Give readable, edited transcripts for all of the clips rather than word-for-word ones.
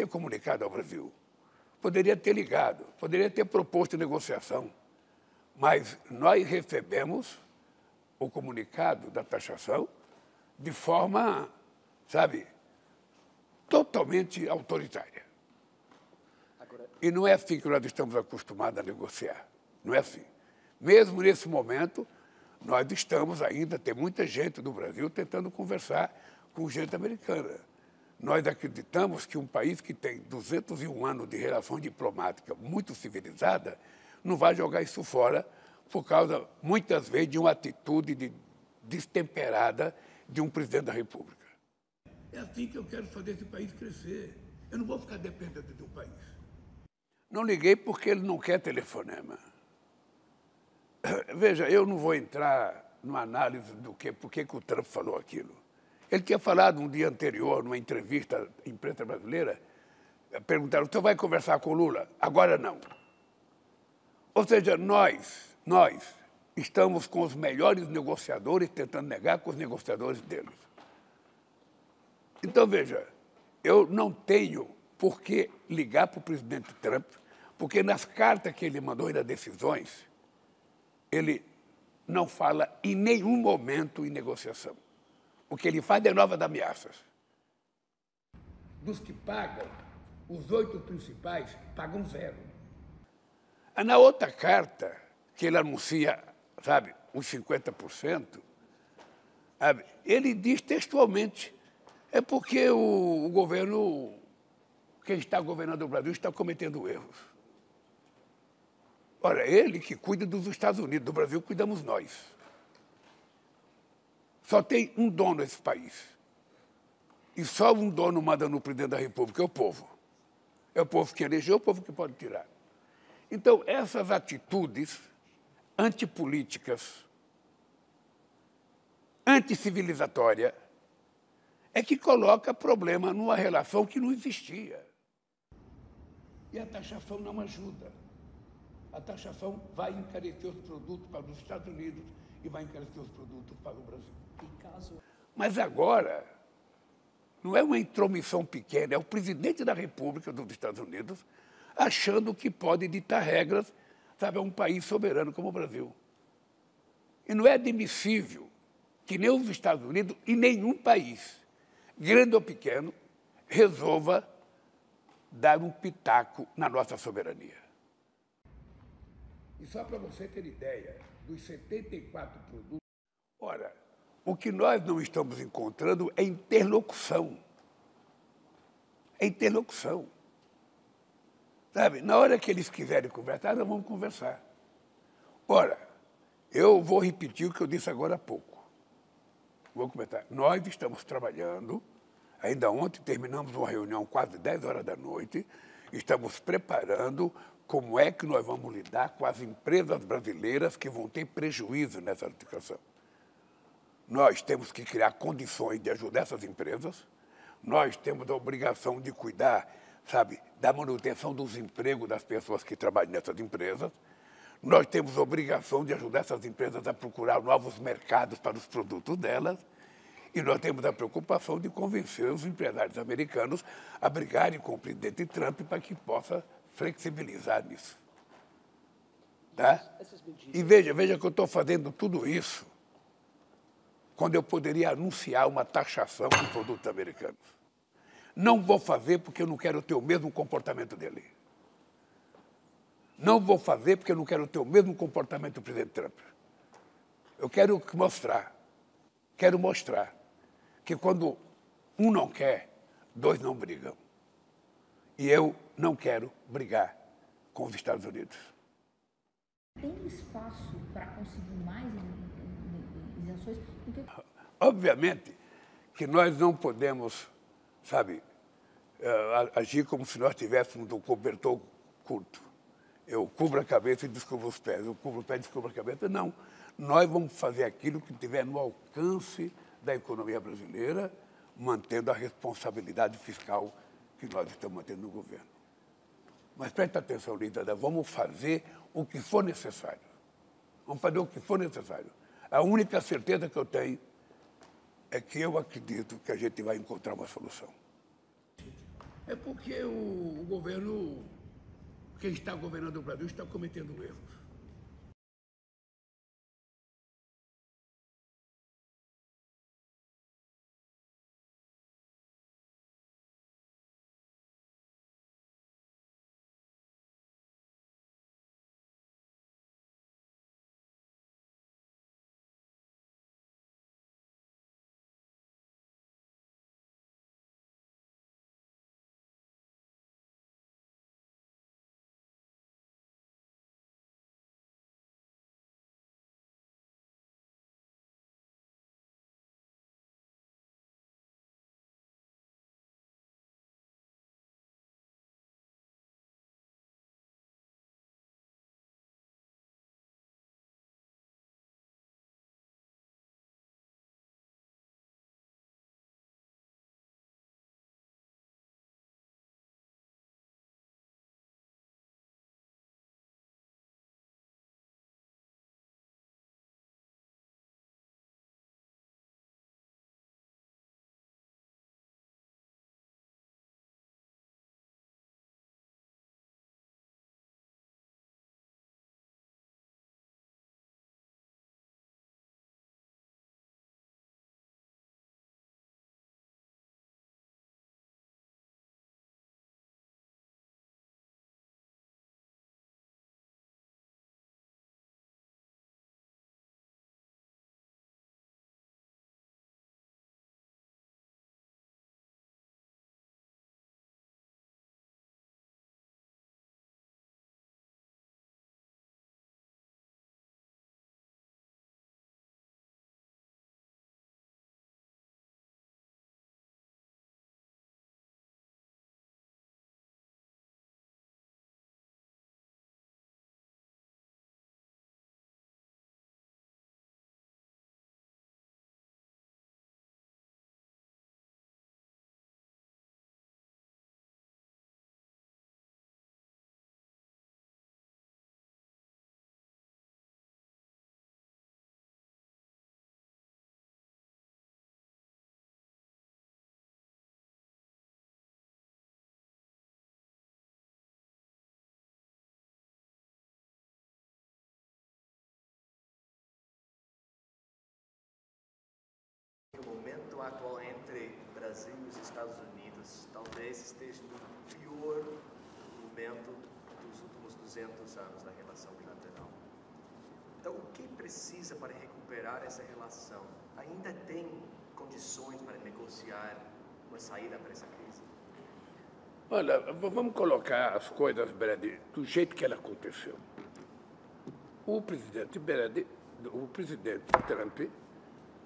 ter comunicado ao Brasil, poderia ter ligado, poderia ter proposto negociação, mas nós recebemos o comunicado da taxação de forma, sabe, totalmente autoritária. E não é assim que nós estamos acostumados a negociar. Não é assim. Mesmo nesse momento, nós estamos ainda, tem muita gente do Brasil tentando conversar com gente americana. Nós acreditamos que um país que tem 201 anos de relação diplomática muito civilizada não vai jogar isso fora por causa, muitas vezes, de uma atitude destemperada de um presidente da República. É assim que eu quero fazer esse país crescer. Eu não vou ficar dependendo de um país. Não liguei porque ele não quer telefonema. Veja, eu não vou entrar numa análise do por que o Trump falou aquilo. Ele tinha falado um dia anterior, numa entrevista à imprensa brasileira, perguntaram, você vai conversar com o Lula? Agora não. Ou seja, nós estamos com os melhores negociadores tentando negar com os negociadores deles. Então, veja, eu não tenho por que ligar para o presidente Trump, porque nas cartas que ele mandou e nas decisões, ele não fala em nenhum momento em negociação. O que ele faz é novas ameaças. Dos que pagam, os 8 principais pagam 0. Na outra carta, que ele anuncia, sabe, os 50%, sabe, ele diz textualmente, é porque o governo, quem está governando o Brasil, está cometendo erros. Ora, ele que cuida dos Estados Unidos, do Brasil cuidamos nós. Só tem um dono esse país. E só um dono manda no presidente da República, é o povo. É o povo que elegeu, é o povo que pode tirar. Então, essas atitudes antipolíticas, anticivilizatórias, é que coloca problema numa relação que não existia. E a taxação não ajuda. A taxação vai encarecer os produtos para os Estados Unidos e vai encarecer os produtos para o Brasil. Mas agora, não é uma intromissão pequena, é o presidente da República dos Estados Unidos achando que pode ditar regras, sabe, a um país soberano como o Brasil. E não é admissível que nem os Estados Unidos e nenhum país, grande ou pequeno, resolva dar um pitaco na nossa soberania. E só para você ter ideia, dos 74 produtos, ora, o que nós não estamos encontrando é interlocução. É interlocução. Sabe, na hora que eles quiserem conversar, nós vamos conversar. Ora, eu vou repetir o que eu disse agora há pouco. Vou comentar. Nós estamos trabalhando, ainda ontem terminamos uma reunião quase 10 horas da noite, estamos preparando como é que nós vamos lidar com as empresas brasileiras que vão ter prejuízo nessa situação. Nós temos que criar condições de ajudar essas empresas, nós temos a obrigação de cuidar, sabe, da manutenção dos empregos das pessoas que trabalham nessas empresas, nós temos a obrigação de ajudar essas empresas a procurar novos mercados para os produtos delas, e nós temos a preocupação de convencer os empresários americanos a brigarem com o presidente Trump para que possa flexibilizar nisso. Tá? E veja que eu estou fazendo tudo isso quando eu poderia anunciar uma taxação de produtos americanos. Não vou fazer porque eu não quero ter o mesmo comportamento dele. Não vou fazer porque eu não quero ter o mesmo comportamento do presidente Trump. Eu quero mostrar que quando um não quer, 2 não brigam. E eu não quero brigar com os Estados Unidos. Tem espaço para conseguir mais isenções? Obviamente que nós não podemos, sabe, agir como se nós tivéssemos um cobertor curto. Eu cubro a cabeça e descubro os pés, eu cubro o pé e descubro a cabeça. Não, nós vamos fazer aquilo que tiver no alcance da economia brasileira, mantendo a responsabilidade fiscal que nós estamos mantendo no governo. Mas preste atenção, Lídia, vamos fazer o que for necessário. Vamos fazer o que for necessário. A única certeza que eu tenho é que eu acredito que a gente vai encontrar uma solução. É porque o governo, quem está governando o Brasil, está cometendo erros. O momento atual entre Brasil e os Estados Unidos talvez esteja no pior momento dos últimos 200 anos da relação bilateral. Então, o que precisa para recuperar essa relação? Ainda tem condições para negociar uma saída para essa crise? Olha, vamos colocar as coisas, Brady, do jeito que ela aconteceu. O presidente Trump,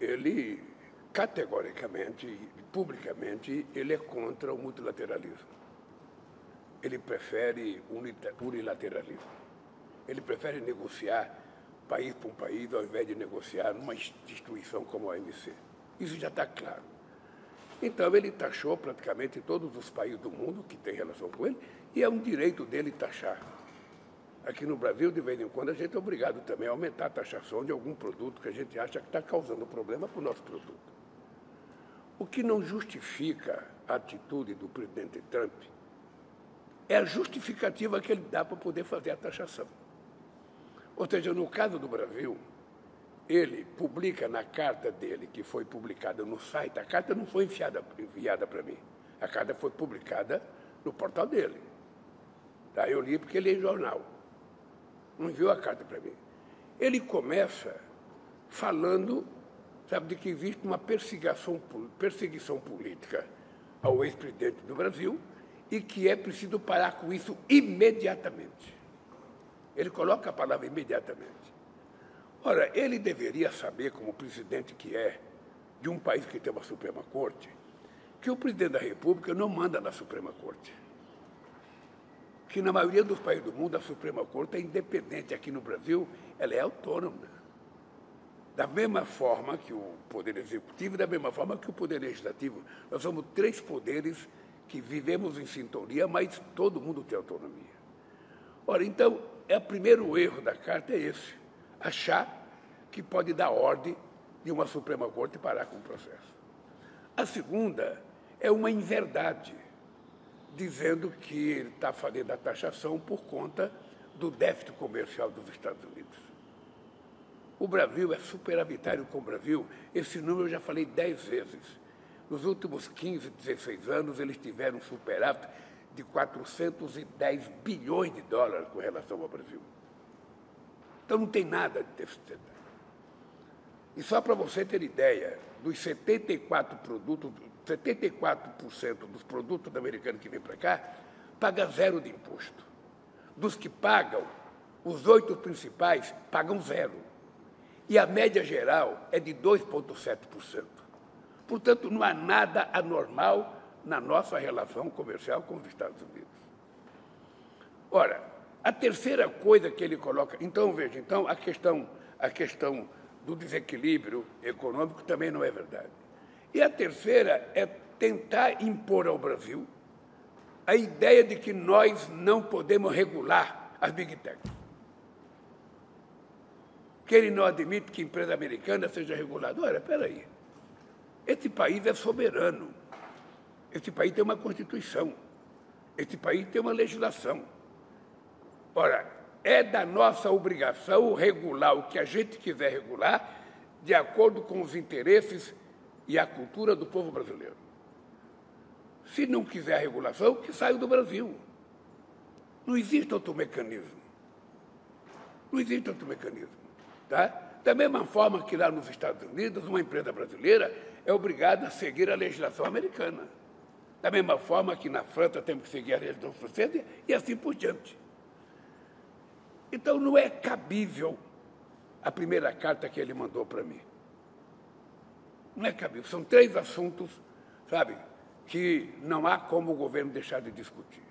ele categoricamente, publicamente, ele é contra o multilateralismo. Ele prefere unilateralismo. Ele prefere negociar país por país ao invés de negociar numa instituição como a OMC. Isso já está claro. Então, ele taxou praticamente todos os países do mundo que têm relação com ele, e é um direito dele taxar. Aqui no Brasil, de vez em quando, a gente é obrigado também a aumentar a taxação de algum produto que a gente acha que está causando problema para o nosso produto. O que não justifica a atitude do presidente Trump é a justificativa que ele dá para poder fazer a taxação. Ou seja, no caso do Brasil, ele publica na carta dele, que foi publicada no site, a carta não foi enviada para mim, a carta foi publicada no portal dele. Tá? Eu li porque ele é jornal, não enviou a carta para mim. Ele começa falando, sabe, de que existe uma perseguição política ao ex-presidente do Brasil e que é preciso parar com isso imediatamente. Ele coloca a palavra imediatamente. Ora, ele deveria saber, como presidente que é, de um país que tem uma Suprema Corte, que o presidente da República não manda na Suprema Corte. Que na maioria dos países do mundo a Suprema Corte é independente. Aqui no Brasil, ela é autônoma. Da mesma forma que o Poder Executivo, da mesma forma que o Poder Legislativo. Nós somos três poderes que vivemos em sintonia, mas todo mundo tem autonomia. Ora, então, o primeiro erro da carta é esse. Achar que pode dar ordem de uma Suprema Corte parar com o processo. A segunda é uma inverdade, dizendo que ele está fazendo a taxação por conta do déficit comercial dos Estados Unidos. O Brasil é superavitário com o Brasil. Esse número eu já falei 10 vezes. Nos últimos 15, 16 anos, eles tiveram um superávit de 410 bilhões de dólares com relação ao Brasil. Então, não tem nada de déficit. E só para você ter ideia, dos 74% dos produtos americanos que vêm para cá, paga zero de imposto. Dos que pagam, os 8 principais pagam zero. E a média geral é de 2,7%. Portanto, não há nada anormal na nossa relação comercial com os Estados Unidos. Ora, a terceira coisa que ele coloca... Então, veja, então, a questão do desequilíbrio econômico também não é verdade. E a terceira é tentar impor ao Brasil a ideia de que nós não podemos regular as Big Techs. Que ele não admite que a empresa americana seja regulada. Olha, espera aí. Esse país é soberano. Esse país tem uma Constituição. Esse país tem uma legislação. Ora, é da nossa obrigação regular o que a gente quiser regular de acordo com os interesses e a cultura do povo brasileiro. Se não quiser a regulação, que saia do Brasil. Não existe outro mecanismo. Não existe outro mecanismo. Tá? Da mesma forma que lá nos Estados Unidos, uma empresa brasileira é obrigada a seguir a legislação americana. Da mesma forma que na França temos que seguir a legislação francesa e assim por diante. Então, não é cabível a primeira carta que ele mandou para mim. Não é cabível. São 3 assuntos, sabe, que não há como o governo deixar de discutir.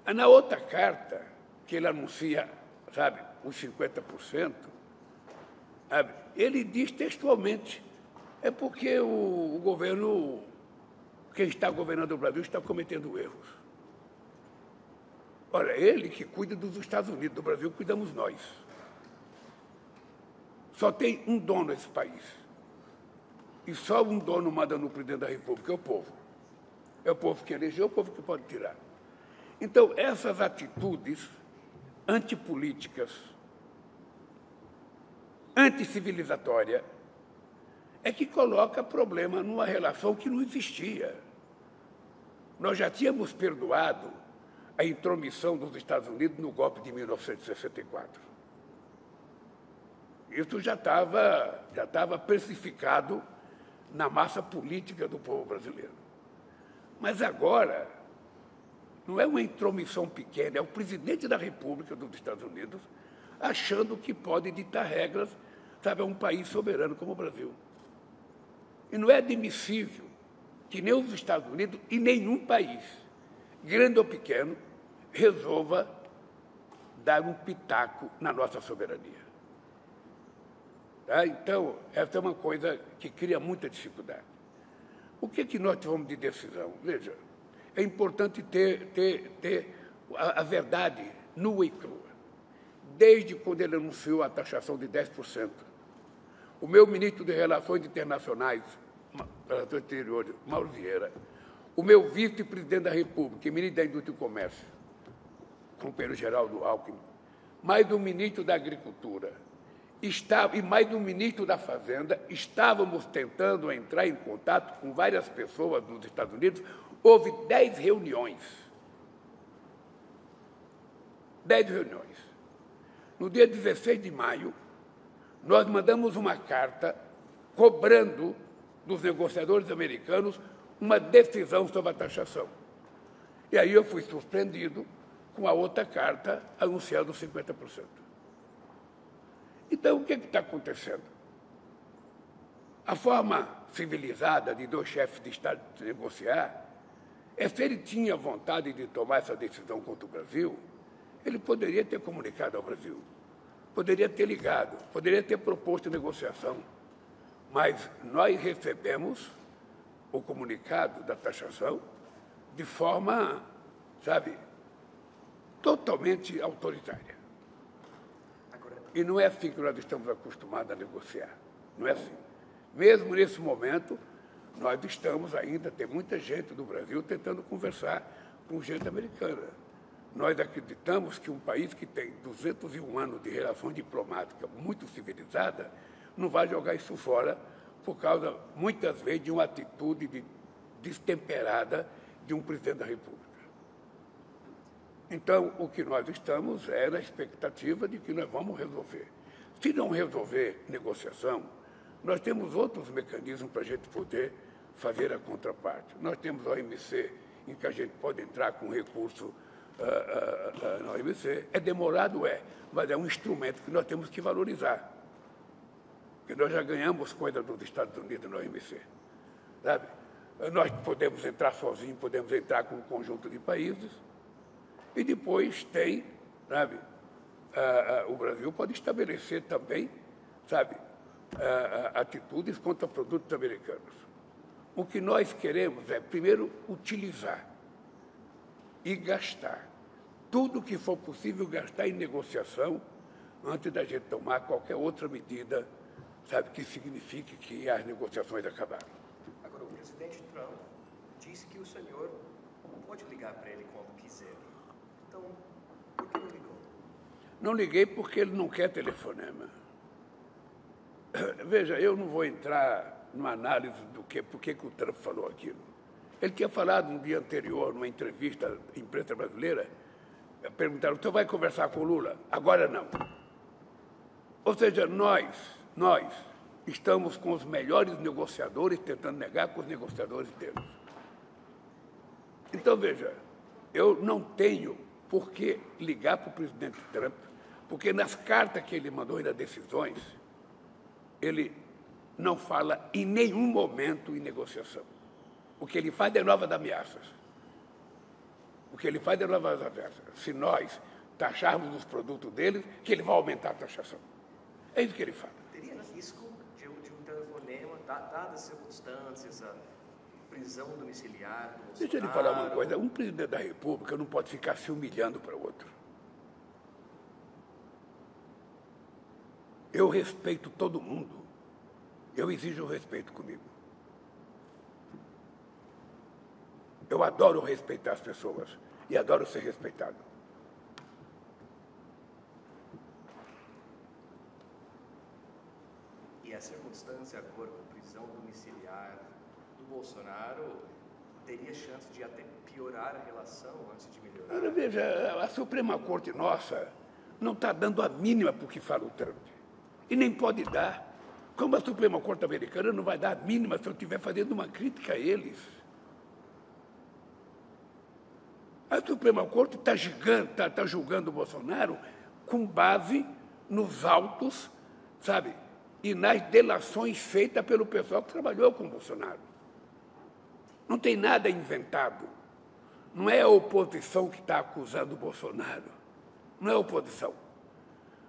Na outra carta, que ele anuncia, sabe, os 50%, sabe, ele diz textualmente, é porque o governo, quem está governando o Brasil, está cometendo erros. Olha, ele que cuida dos Estados Unidos, do Brasil, cuidamos nós. Só tem um dono nesse país. E só um dono manda no presidente da República, é o povo. É o povo que elegeu, é o povo que pode tirar. Então, essas atitudes antipolíticas, anticivilizatórias, é que coloca problema numa relação que não existia. Nós já tínhamos perdoado a intromissão dos Estados Unidos no golpe de 1964. Isso já estava precificado na massa política do povo brasileiro. Mas agora, não é uma intromissão pequena, é o presidente da República dos Estados Unidos achando que pode ditar regras, sabe, a um país soberano como o Brasil. E não é admissível que nem os Estados Unidos e nenhum país, grande ou pequeno, resolva dar um pitaco na nossa soberania. Tá? Então, essa é uma coisa que cria muita dificuldade. O que nós tivemos de decisão? Veja, é importante ter a verdade nua e crua. Desde quando ele anunciou a taxação de 10%, o meu ministro de Relações Internacionais, Relações Exteriores, Mauro Vieira, o meu vice-presidente da República e ministro da Indústria e Comércio, companheiro Geraldo Alckmin, mais o ministro da Agricultura e mais o ministro da Fazenda, estávamos tentando entrar em contato com várias pessoas nos Estados Unidos. Houve 10 reuniões. 10 reuniões. No dia 16 de maio, nós mandamos uma carta cobrando dos negociadores americanos uma decisão sobre a taxação. E aí eu fui surpreendido com a outra carta anunciando 50%. Então, o que está acontecendo? A forma civilizada de 2 chefes de Estado de negociar é se ele tinha vontade de tomar essa decisão contra o Brasil, ele poderia ter comunicado ao Brasil, poderia ter ligado, poderia ter proposto negociação, mas nós recebemos o comunicado da taxação de forma, sabe, totalmente autoritária. E não é assim que nós estamos acostumados a negociar. Não é assim. Mesmo nesse momento, nós estamos ainda, tem muita gente do Brasil tentando conversar com gente americana. Nós acreditamos que um país que tem 201 anos de relação diplomática muito civilizada não vai jogar isso fora por causa, muitas vezes, de uma atitude destemperada de um presidente da República. Então, o que nós estamos é na expectativa de que nós vamos resolver. Se não resolver negociação, nós temos outros mecanismos para a gente poder fazer a contraparte. Nós temos a OMC, em que a gente pode entrar com recurso na OMC. É demorado, mas é um instrumento que nós temos que valorizar. Porque nós já ganhamos coisa dos Estados Unidos na OMC. Sabe? Nós podemos entrar sozinhos, podemos entrar com um conjunto de países, e depois tem, sabe, o Brasil pode estabelecer também, sabe, atitudes contra produtos americanos. O que nós queremos é, primeiro, utilizar e gastar tudo que for possível gastar em negociação antes da gente tomar qualquer outra medida, sabe, que signifique que as negociações acabaram. Agora, o presidente Trump disse que o senhor pode ligar para ele quando quiser. Então, por que não ligou? Não liguei porque ele não quer telefonema. Veja, eu não vou entrar numa análise do por que o Trump falou aquilo. Ele tinha falado no dia anterior, numa entrevista à imprensa brasileira, perguntaram, você vai conversar com o Lula? Agora não. Ou seja, nós estamos com os melhores negociadores tentando negar com os negociadores deles. Então, veja, eu não tenho por que ligar para o presidente Trump, porque nas cartas que ele mandou e nas decisões, ele não fala em nenhum momento em negociação. O que ele faz é novas ameaças. O que ele faz é novas ameaças. Se nós taxarmos os produtos deles, que ele vai aumentar a taxação. É isso que ele fala. Teria risco de um telefonema, dadas as circunstâncias, a prisão domiciliar? Deixa eu lhe falar uma coisa. Um presidente da República não pode ficar se humilhando para o outro. Eu respeito todo mundo. Eu exijo respeito comigo. Eu adoro respeitar as pessoas e adoro ser respeitado. E a circunstância agora com prisão domiciliar do Bolsonaro teria chance de até piorar a relação antes de melhorar? Agora, veja, a Suprema Corte nossa não está dando a mínima para o que fala o Trump. E nem pode dar. Como a Suprema Corte americana não vai dar a mínima se eu estiver fazendo uma crítica a eles. A Suprema Corte está julgando o Bolsonaro com base nos autos, sabe, e nas delações feitas pelo pessoal que trabalhou com o Bolsonaro. Não tem nada inventado. Não é a oposição que está acusando o Bolsonaro. Não é a oposição.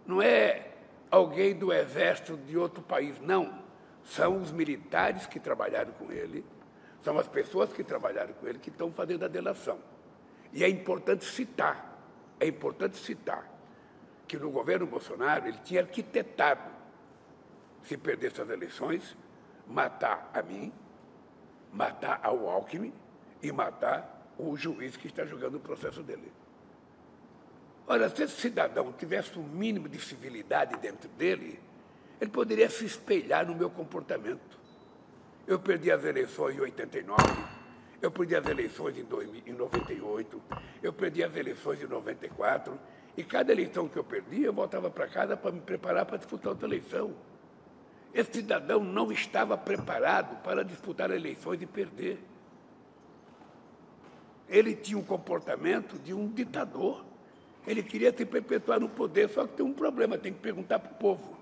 Não é alguém do exército de outro país, não. São os militares que trabalharam com ele, são as pessoas que trabalharam com ele que estão fazendo a delação. E é importante citar que no governo Bolsonaro ele tinha arquitetado, se perdesse as eleições, matar a mim, matar ao Alckmin e matar o juiz que está julgando o processo dele. Olha, se esse cidadão tivesse um mínimo de civilidade dentro dele, ele poderia se espelhar no meu comportamento. Eu perdi as eleições em 89, eu perdi as eleições em 98, eu perdi as eleições em 94, e cada eleição que eu perdi, eu voltava para casa para me preparar para disputar outra eleição. Esse cidadão não estava preparado para disputar eleições e perder. Ele tinha um comportamento de um ditador. Ele queria se perpetuar no poder, só que tem um problema, tem que perguntar para o povo.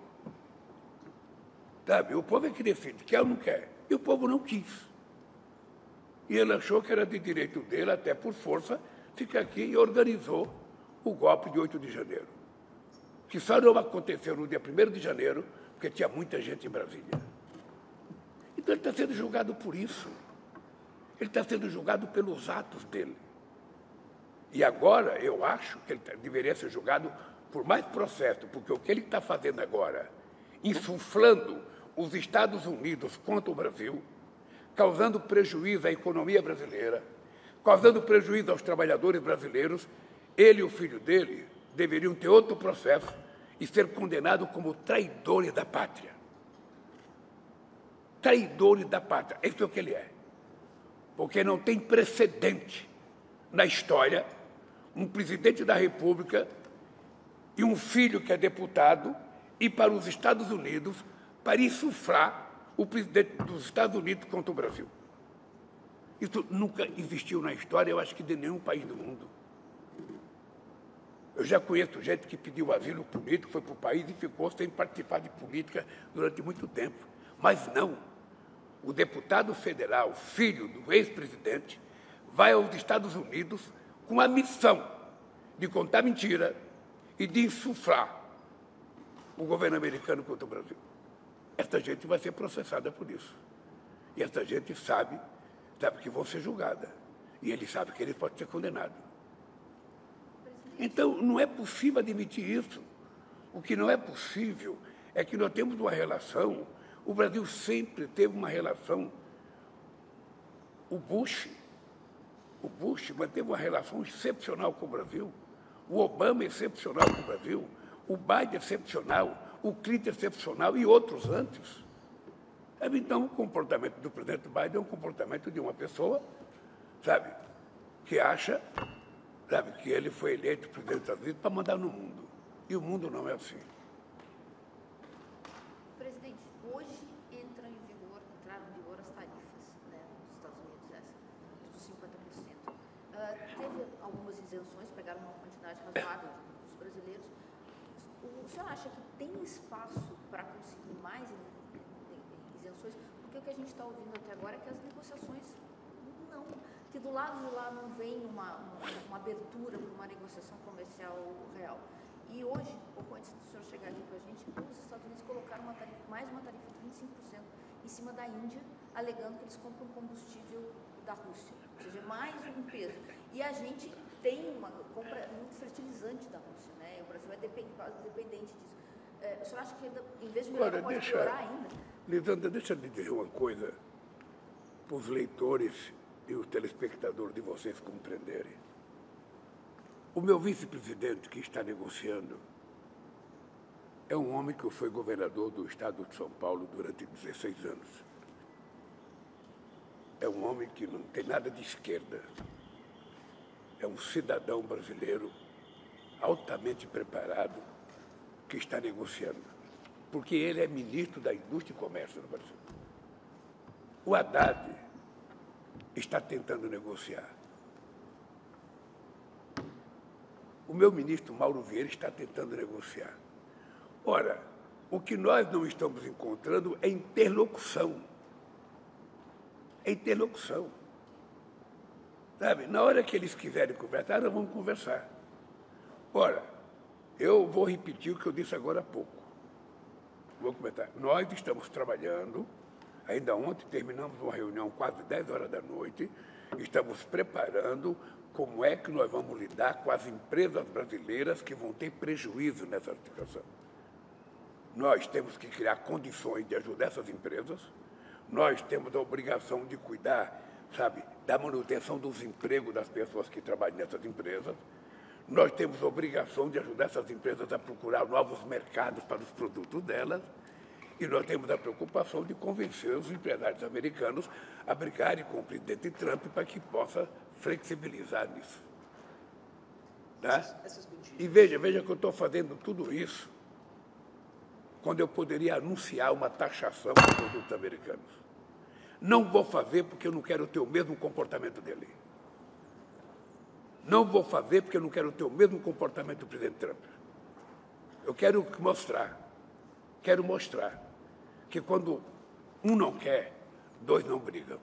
Sabe? O povo é que decide, quer ou não quer. E o povo não quis. E ele achou que era de direito dele, até por força, ficar aqui e organizou o golpe de 8 de janeiro. Que só não aconteceu no dia 1º de janeiro, porque tinha muita gente em Brasília. Então ele está sendo julgado por isso. Ele está sendo julgado pelos atos dele. E agora eu acho que ele deveria ser julgado por mais processo, porque o que ele está fazendo agora, insuflando os Estados Unidos contra o Brasil, causando prejuízo à economia brasileira, causando prejuízo aos trabalhadores brasileiros, ele e o filho dele deveriam ter outro processo e ser condenados como traidores da pátria. Traidores da pátria, isso é o que ele é. Porque não tem precedente na história um presidente da República e um filho que é deputado ir para os Estados Unidos para insuflar o presidente dos Estados Unidos contra o Brasil. Isso nunca existiu na história, eu acho que de nenhum país do mundo. Eu já conheço gente que pediu asilo político, foi para o país e ficou sem participar de política durante muito tempo. Mas não. O deputado federal, filho do ex-presidente, vai aos Estados Unidos com a missão de contar mentira e de insuflar o governo americano contra o Brasil. Essa gente vai ser processada por isso. E essa gente sabe que vão ser julgadas. E ele sabe que ele pode ser condenado. Então, não é possível admitir isso. O que não é possível é que nós temos uma relação, o Brasil sempre teve uma relação, o Bush manteve uma relação excepcional com o Brasil, o Obama excepcional com o Brasil, o Biden excepcional, o Clinton excepcional e outros antes. Então, o comportamento do presidente Biden é um comportamento de uma pessoa, que acha, que ele foi eleito presidente dos Estados Unidos para mandar no mundo. E o mundo não é assim. Presidente, hoje entraram em vigor as tarifas, né, dos Estados Unidos, dos 50%. Teve algumas isenções, pegaram uma quantidade razoável dos brasileiros. O senhor acha que tem espaço para conseguir mais isenções? Porque o que a gente está ouvindo até agora é que as negociações não, que do lado de lá não vem uma abertura para uma negociação comercial real. E hoje, pouco antes do senhor chegar aqui com a gente, os Estados Unidos colocaram mais uma tarifa de 25% em cima da Índia, alegando que eles compram combustível da Rússia, ou seja, mais um peso. E a gente compra muito fertilizante da Rússia, né? O Brasil é quase dependente disso. O senhor acha que, em vez de melhorar, pode piorar ainda? Lisandra, deixa eu lhe dizer uma coisa para os leitores e os telespectadores de vocês compreenderem. O meu vice-presidente que está negociando é um homem que foi governador do estado de São Paulo durante 16 anos. É um homem que não tem nada de esquerda. É um cidadão brasileiro altamente preparado que está negociando, porque ele é ministro da Indústria e Comércio do Brasil. O Haddad está tentando negociar. O meu ministro Mauro Vieira está tentando negociar. Ora, o que nós não estamos encontrando é interlocução. É interlocução. Na hora que eles quiserem conversar, nós vamos conversar. Ora, eu vou repetir o que eu disse agora há pouco. Vou comentar. Nós estamos trabalhando, ainda ontem terminamos uma reunião quase 10 horas da noite, estamos preparando como é que nós vamos lidar com as empresas brasileiras que vão ter prejuízo nessa situação. Nós temos que criar condições de ajudar essas empresas, nós temos a obrigação de cuidar, da manutenção dos empregos das pessoas que trabalham nessas empresas, nós temos a obrigação de ajudar essas empresas a procurar novos mercados para os produtos delas, e nós temos a preocupação de convencer os empresários americanos a brigarem com o presidente Trump para que possa flexibilizar nisso. E veja que eu estou fazendo tudo isso quando eu poderia anunciar uma taxação de produtos americanos. Não vou fazer porque eu não quero ter o mesmo comportamento dele. Não vou fazer porque eu não quero ter o mesmo comportamento do presidente Trump. Eu quero mostrar que quando um não quer, dois não brigam.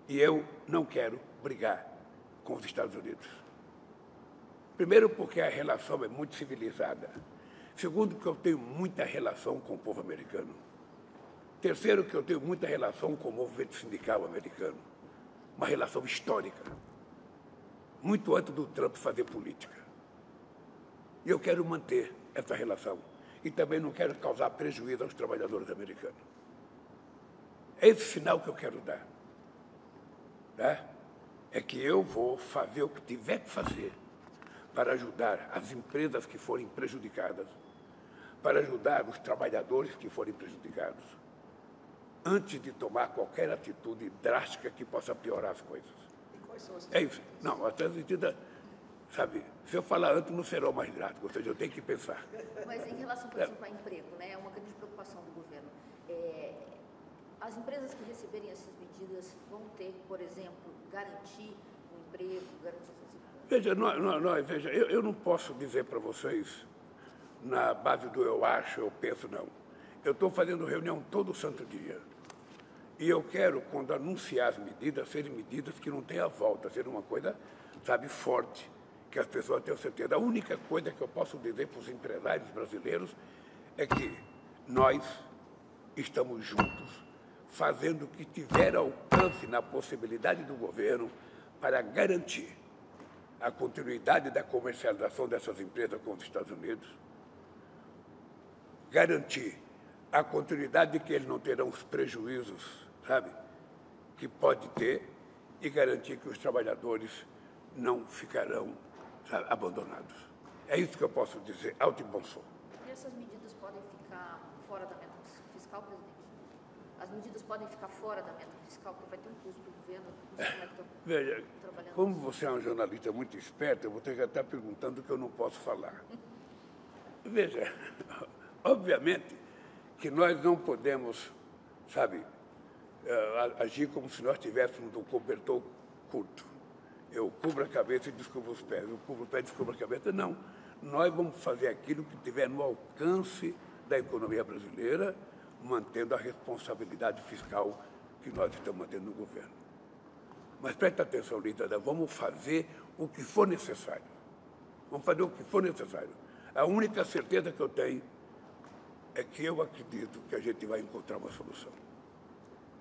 E eu não quero brigar com os Estados Unidos. Primeiro, porque a relação é muito civilizada. Segundo, que eu tenho muita relação com o povo americano. Terceiro, que eu tenho muita relação com o movimento sindical americano. Uma relação histórica. Muito antes do Trump fazer política. E eu quero manter essa relação. E também não quero causar prejuízo aos trabalhadores americanos. É esse sinal que eu quero dar. é que eu vou fazer o que tiver que fazer para ajudar as empresas que forem prejudicadas, para ajudar os trabalhadores que forem prejudicados, antes de tomar qualquer atitude drástica que possa piorar as coisas. E quais são as É isso. Não, essas medidas, sabe, se eu falar antes não será o mais drástico, ou seja, eu tenho que pensar. Mas em relação, por exemplo, a emprego, né, é uma grande preocupação do governo. As empresas que receberem essas medidas vão ter, por exemplo, garantir o emprego, garantir Veja, eu não posso dizer para vocês, na base do eu acho, eu penso, não. Eu estou fazendo reunião todo santo dia. E eu quero, quando anunciar as medidas, serem medidas que não tenham volta, ser uma coisa, sabe, forte, que as pessoas tenham certeza. A única coisa que eu posso dizer para os empresários brasileiros é que nós estamos juntos, fazendo o que tiver alcance na possibilidade do governo para garantir a continuidade da comercialização dessas empresas com os Estados Unidos, garantir a continuidade de que eles não terão os prejuízos, sabe, que pode ter, e garantir que os trabalhadores não ficarão, sabe, abandonados. É isso que eu posso dizer, alto e bom som. E essas medidas podem ficar fora da meta fiscal, presidente? As medidas podem ficar fora da meta fiscal, porque vai ter um custo para o governo. Veja, como você é um jornalista muito esperto, eu vou ter que estar perguntando o que eu não posso falar. Veja, obviamente que nós não podemos, sabe, agir como se nós tivéssemos um cobertor curto. Eu cubro a cabeça e descubro os pés, eu cubro o pé e descubro a cabeça. Não, nós vamos fazer aquilo que tiver no alcance da economia brasileira, mantendo a responsabilidade fiscal que nós estamos mantendo no governo. Mas presta atenção, Lídia, vamos fazer o que for necessário. Vamos fazer o que for necessário. A única certeza que eu tenho é que eu acredito que a gente vai encontrar uma solução.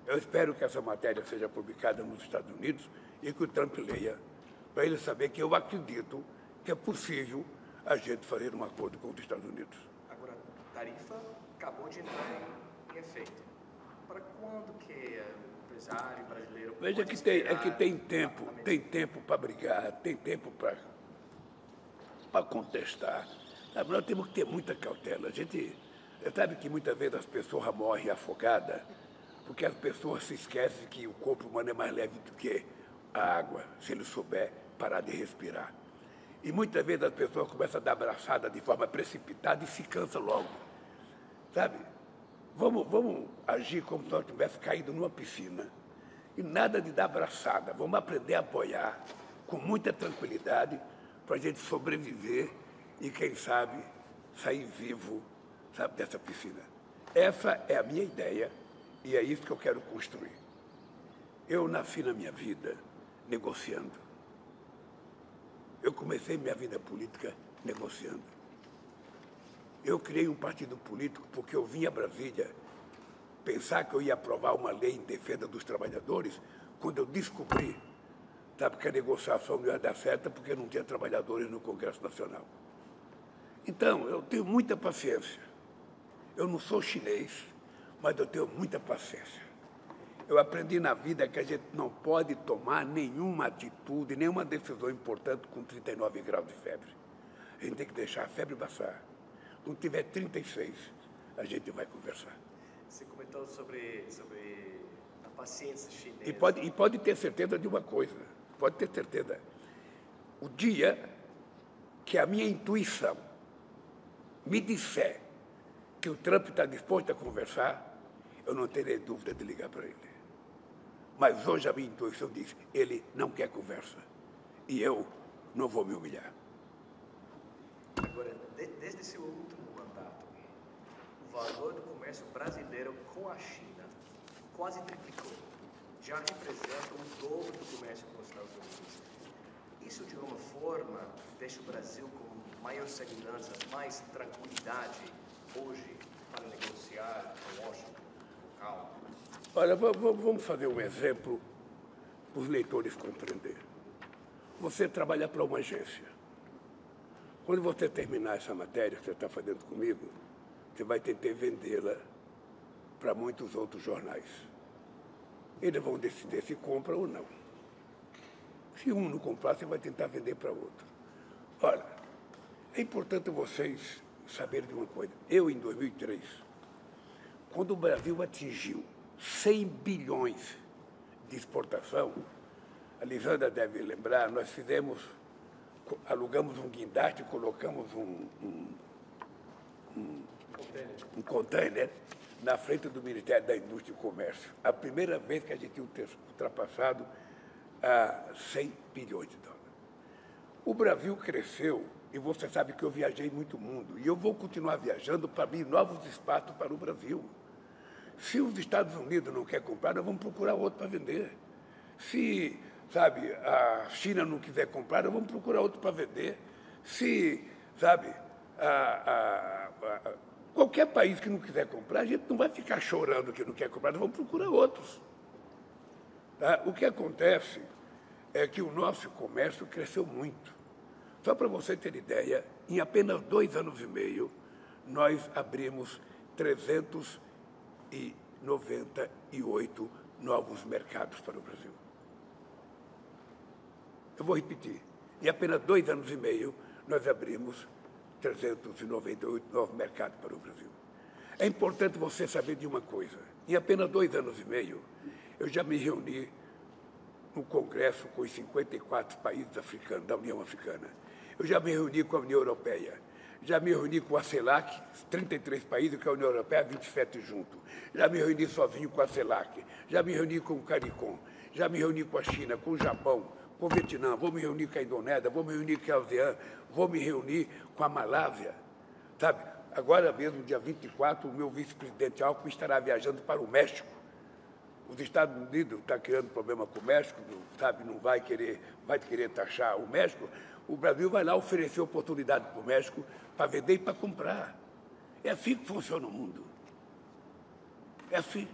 Eu espero que essa matéria seja publicada nos Estados Unidos e que o Trump leia, para ele saber que eu acredito que é possível a gente fazer um acordo com os Estados Unidos. Agora, a tarifa acabou de entrar em efeito. Para quando que o empresário brasileiro Veja pode que tem tempo para brigar, tem tempo para contestar. Sabe, nós temos que ter muita cautela. A gente sabe que muitas vezes as pessoas morrem afogadas porque as pessoas se esquecem que o corpo humano é mais leve do que a água, se ele souber parar de respirar. E muitas vezes as pessoas começam a dar abraçada de forma precipitada e se cansam logo. Sabe? Vamos agir como se nós tivéssemos caído numa piscina. E nada de dar abraçada. Vamos aprender a apoiar com muita tranquilidade para a gente sobreviver e, quem sabe, sair vivo, sabe, dessa piscina. Essa é a minha ideia e é isso que eu quero construir. Eu nasci na minha vida negociando. Eu comecei minha vida política negociando. Eu criei um partido político porque eu vim a Brasília pensar que eu ia aprovar uma lei em defesa dos trabalhadores quando eu descobri, sabe, que a negociação não ia dar certo porque não tinha trabalhadores no Congresso Nacional. Então, eu tenho muita paciência. Eu não sou chinês, mas eu tenho muita paciência. Eu aprendi na vida que a gente não pode tomar nenhuma atitude, nenhuma decisão importante com 39 graus de febre. A gente tem que deixar a febre passar. Quando tiver 36, a gente vai conversar. Você comentou sobre a paciência chinesa. E pode ter certeza de uma coisa, pode ter certeza. O dia que a minha intuição me disser que o Trump está disposto a conversar, eu não terei dúvida de ligar para ele. Mas hoje a minha intuição diz, ele não quer conversa. E eu não vou me humilhar. Agora, desde seu último mandato, o valor do comércio brasileiro com a China quase triplicou. Já representa o dobro do comércio com os Estados Unidos. Isso, de alguma forma, deixa o Brasil com maior segurança, mais tranquilidade hoje para negociar com Washington, local? Olha, vamos fazer um exemplo para os leitores compreenderem. Você trabalha para uma agência. Quando você terminar essa matéria que você está fazendo comigo, você vai tentar vendê-la para muitos outros jornais. Eles vão decidir se compram ou não. Se um não comprar, você vai tentar vender para outro. Olha, é importante vocês saberem de uma coisa. Eu, em 2003, quando o Brasil atingiu 100 bilhões de exportação, a Lisandra deve lembrar, nós alugamos um guindaste, colocamos um container na frente do Ministério da Indústria e Comércio. A primeira vez que a gente tinha ultrapassado a 100 bilhões de dólares. O Brasil cresceu, e você sabe que eu viajei muito mundo, e eu vou continuar viajando para abrir novos espaços para o Brasil. Se os Estados Unidos não querem comprar, nós vamos procurar outro para vender. Se, sabe, a China não quiser comprar, nós vamos procurar outro para vender. Se, sabe, qualquer país que não quiser comprar, a gente não vai ficar chorando que não quer comprar, nós vamos procurar outros. Tá? O que acontece é que o nosso comércio cresceu muito. Só para você ter ideia, em apenas 2 anos e meio, nós abrimos 398 novos mercados para o Brasil. Eu vou repetir. Em apenas 2 anos e meio, nós abrimos 398 novos mercados para o Brasil. É importante você saber de uma coisa. Em apenas 2 anos e meio, eu já me reuni no Congresso com os 54 países africanos, da União Africana. Eu já me reuni com a União Europeia. Já me reuni com a CELAC, 33 países, com a União Europeia, 27 juntos. Já me reuni sozinho com a CELAC. Já me reuni com o CARICOM. Já me reuni com a China, com o Japão, com o Vietnã. Vou me reunir com a Indonésia, vou me reunir com a ASEAN, vou me reunir com a Malásia. Sabe, agora mesmo, dia 24, o meu vice-presidente Alckmin estará viajando para o México. Os Estados Unidos estão criando problema com o México, sabe, não vai querer taxar o México. O Brasil vai lá oferecer oportunidade para o México para vender e para comprar. É assim que funciona o mundo. É assim.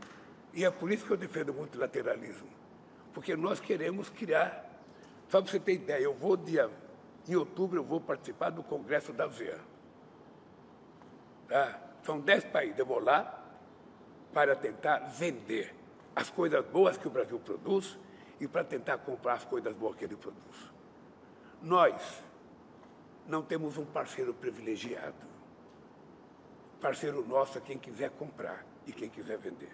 E é por isso que eu defendo o multilateralismo. Porque nós queremos criar. Só para você ter ideia, em outubro eu vou participar do Congresso da ASEAN. Tá? São 10 países. Eu vou lá para tentar vender as coisas boas que o Brasil produz e para tentar comprar as coisas boas que ele produz. Nós não temos um parceiro privilegiado. Parceiro nosso é quem quiser comprar e quem quiser vender.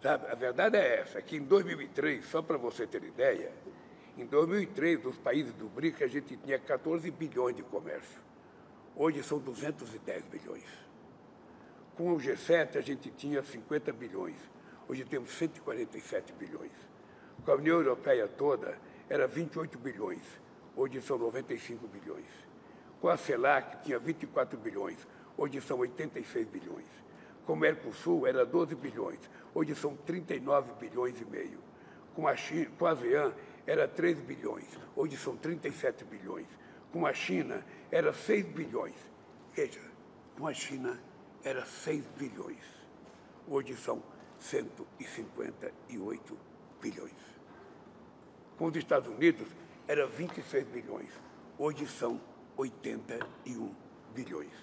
Sabe? A verdade é essa, que em 2003, só para você ter ideia, em 2003, dos países do BRIC, a gente tinha 14 bilhões de comércio. Hoje são 210 bilhões. Com o G7, a gente tinha 50 bilhões. Hoje temos 147 bilhões. Com a União Europeia toda, era 28 bilhões. Hoje são 95 bilhões. Com a CELAC, tinha 24 bilhões. Hoje são 86 bilhões. Com o Mercosul, era 12 bilhões. Hoje são 39 bilhões e meio. Com a China, com a ASEAN, era 3 bilhões. Hoje são 37 bilhões. Com a China, era 6 bilhões. Veja, com a China, era 6 bilhões. Hoje são 158 bilhões. Com os Estados Unidos, era 26 bilhões. Hoje são 81 bilhões.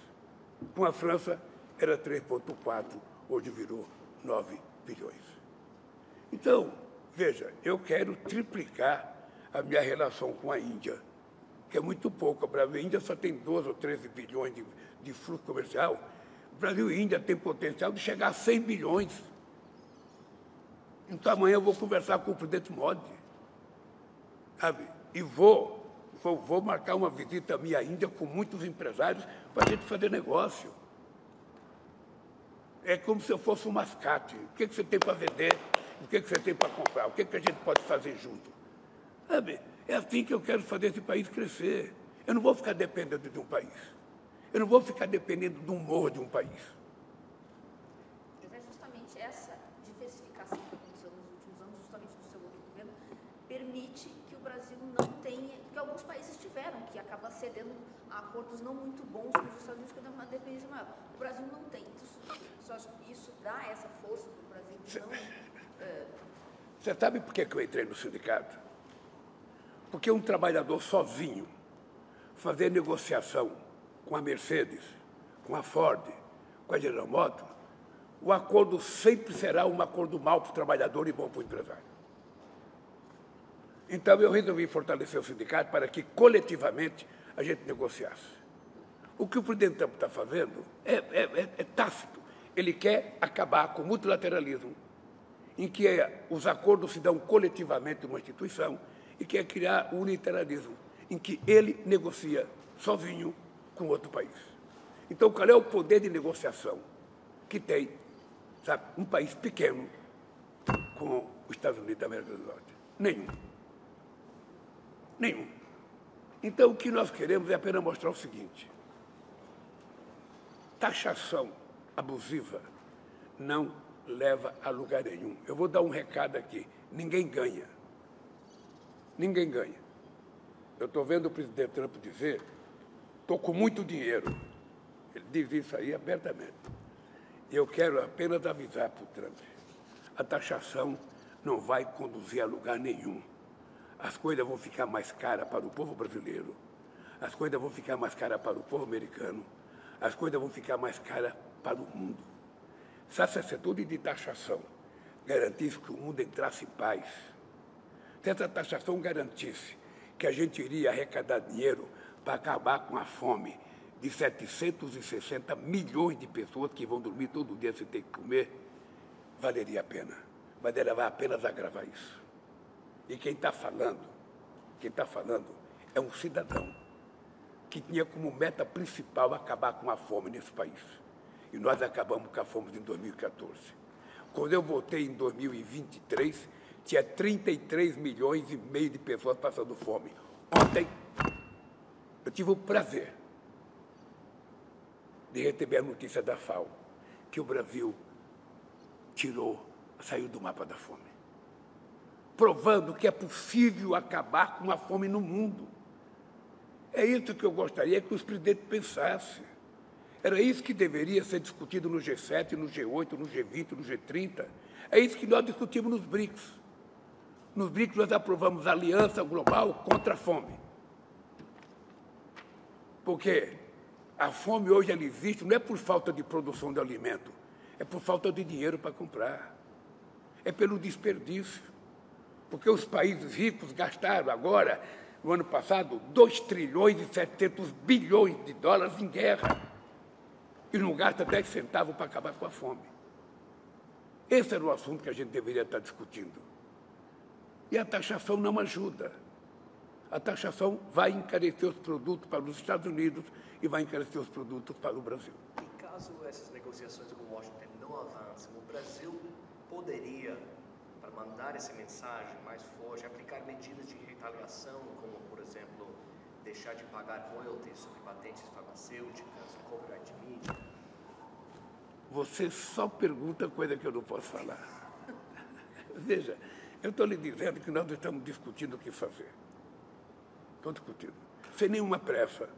Com a França, era 3,4, hoje virou 9 bilhões. Então, veja, eu quero triplicar a minha relação com a Índia, que é muito pouco. A Índia só tem 12 ou 13 bilhões de fluxo comercial. O Brasil e a Índia têm potencial de chegar a 100 bilhões. Então, amanhã eu vou conversar com o presidente Modi, sabe? E vou marcar uma visita minha à Índia com muitos empresários para a gente fazer negócio. É como se eu fosse um mascate. O que você tem para vender? O que você tem para comprar? O que a gente pode fazer junto? Sabe? É assim que eu quero fazer esse país crescer. Eu não vou ficar dependendo de um país. Eu não vou ficar dependendo do humor de um país. Mas é justamente essa diversificação que aconteceu nos últimos anos, justamente do seu outro governo, permite que o Brasil não tenha, que alguns países tiveram, que acaba cedendo a acordos não muito bons com os Estados Unidos, que tem uma dependência maior. O Brasil não tem. Isso dá essa força para o Brasil de não... Você sabe por que eu entrei no sindicato? Porque um trabalhador sozinho fazer negociação com a Mercedes, com a Ford, com a General Motors, o acordo sempre será um acordo mau para o trabalhador e bom para o empresário. Então, eu resolvi fortalecer o sindicato para que, coletivamente, a gente negociasse. O que o presidente Trump está fazendo é tácito. Ele quer acabar com o multilateralismo, em que os acordos se dão coletivamente numa instituição, e quer criar o unilateralismo, em que ele negocia sozinho com outro país. Então, qual é o poder de negociação que tem, sabe, um país pequeno com os Estados Unidos da América do Norte? Nenhum. Nenhum. Então, o que nós queremos é apenas mostrar o seguinte: taxação abusiva não leva a lugar nenhum. Eu vou dar um recado aqui: ninguém ganha. Ninguém ganha. Eu estou vendo o presidente Trump dizer: estou com muito dinheiro. Ele diz isso aí abertamente. E eu quero apenas avisar para o Trump: a taxação não vai conduzir a lugar nenhum. As coisas vão ficar mais caras para o povo brasileiro, as coisas vão ficar mais caras para o povo americano, as coisas vão ficar mais caras para o mundo. Se essa atitude de taxação garantisse que o mundo entrasse em paz, se essa taxação garantisse que a gente iria arrecadar dinheiro para acabar com a fome de 760 milhões de pessoas que vão dormir todo dia sem ter que comer, valeria a pena. Mas ela vai apenas agravar isso. E quem está falando é um cidadão que tinha como meta principal acabar com a fome nesse país. E nós acabamos com a fome em 2014. Quando eu votei em 2023, tinha 33 milhões e meio de pessoas passando fome. Ontem, eu tive o prazer de receber a notícia da FAO, que o Brasil saiu do mapa da fome, provando que é possível acabar com a fome no mundo. É isso que eu gostaria que os presidentes pensassem. Era isso que deveria ser discutido no G7, no G8, no G20, no G30. É isso que nós discutimos nos BRICS. Nos BRICS nós aprovamos a Aliança Global contra a Fome. Porque a fome hoje ela existe não é por falta de produção de alimento, é por falta de dinheiro para comprar. É pelo desperdício. Porque os países ricos gastaram agora, no ano passado, 2 trilhões e 700 bilhões de dólares em guerra. E não gasta 10 centavos para acabar com a fome. Esse era o assunto que a gente deveria estar discutindo. E a taxação não ajuda. A taxação vai encarecer os produtos para os Estados Unidos e vai encarecer os produtos para o Brasil. E caso essas negociações com Washington não avancem, o Brasil poderia, para mandar essa mensagem mais forte, aplicar medidas de retaliação, como, por exemplo, deixar de pagar royalties sobre patentes farmacêuticas, copyright de mídia? Você só pergunta coisa que eu não posso falar. Veja, eu estou lhe dizendo que nós estamos discutindo o que fazer. Estou discutindo. Sem nenhuma pressa.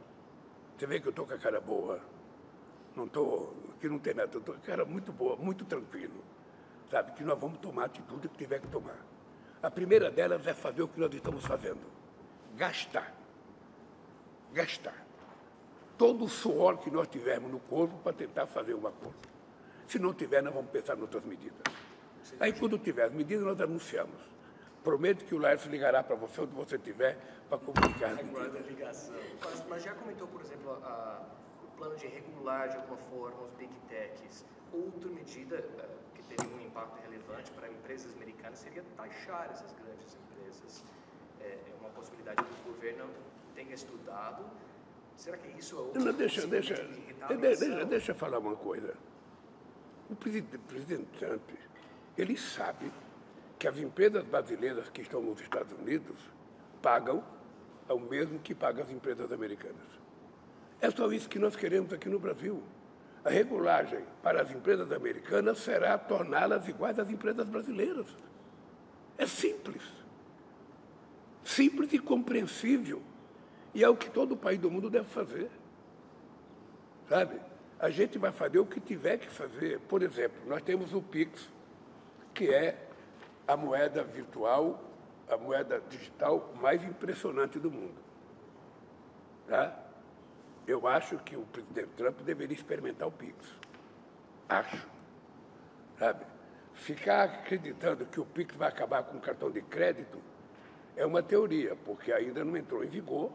Você vê que eu estou com a cara boa. Não estou, que não tem nada. Eu estou com a cara muito boa, muito tranquilo. Sabe, que nós vamos tomar a atitude que tiver que tomar. A primeira delas é fazer o que nós estamos fazendo. Gastar. Gastar. Todo o suor que nós tivermos no corpo para tentar fazer um acordo. Se não tiver, nós vamos pensar em outras medidas. Aí, quando tiver as medidas, nós anunciamos. Prometo que o Laércio ligará para você, onde você estiver, para comunicar as medidas. Aguarda a ligação. Mas já comentou, por exemplo, o plano de regular, de alguma forma, os Big Techs. Outra medida que teria um impacto relevante para empresas americanas seria taxar essas grandes empresas. É uma possibilidade que o governo tenha estudado. Será que isso é outra Deixa eu falar uma coisa. O presidente Trump, ele sabe que as empresas brasileiras que estão nos Estados Unidos pagam o mesmo que pagam as empresas americanas. É só isso que nós queremos aqui no Brasil. A regulagem para as empresas americanas será torná-las iguais às empresas brasileiras. É simples. Simples e compreensível. E é o que todo país do mundo deve fazer. Sabe? A gente vai fazer o que tiver que fazer. Por exemplo, nós temos o Pix, que é a moeda virtual, a moeda digital mais impressionante do mundo. Tá? Eu acho que o presidente Trump deveria experimentar o Pix. Acho. Sabe? Ficar acreditando que o Pix vai acabar com o cartão de crédito É uma teoria, porque ainda não entrou em vigor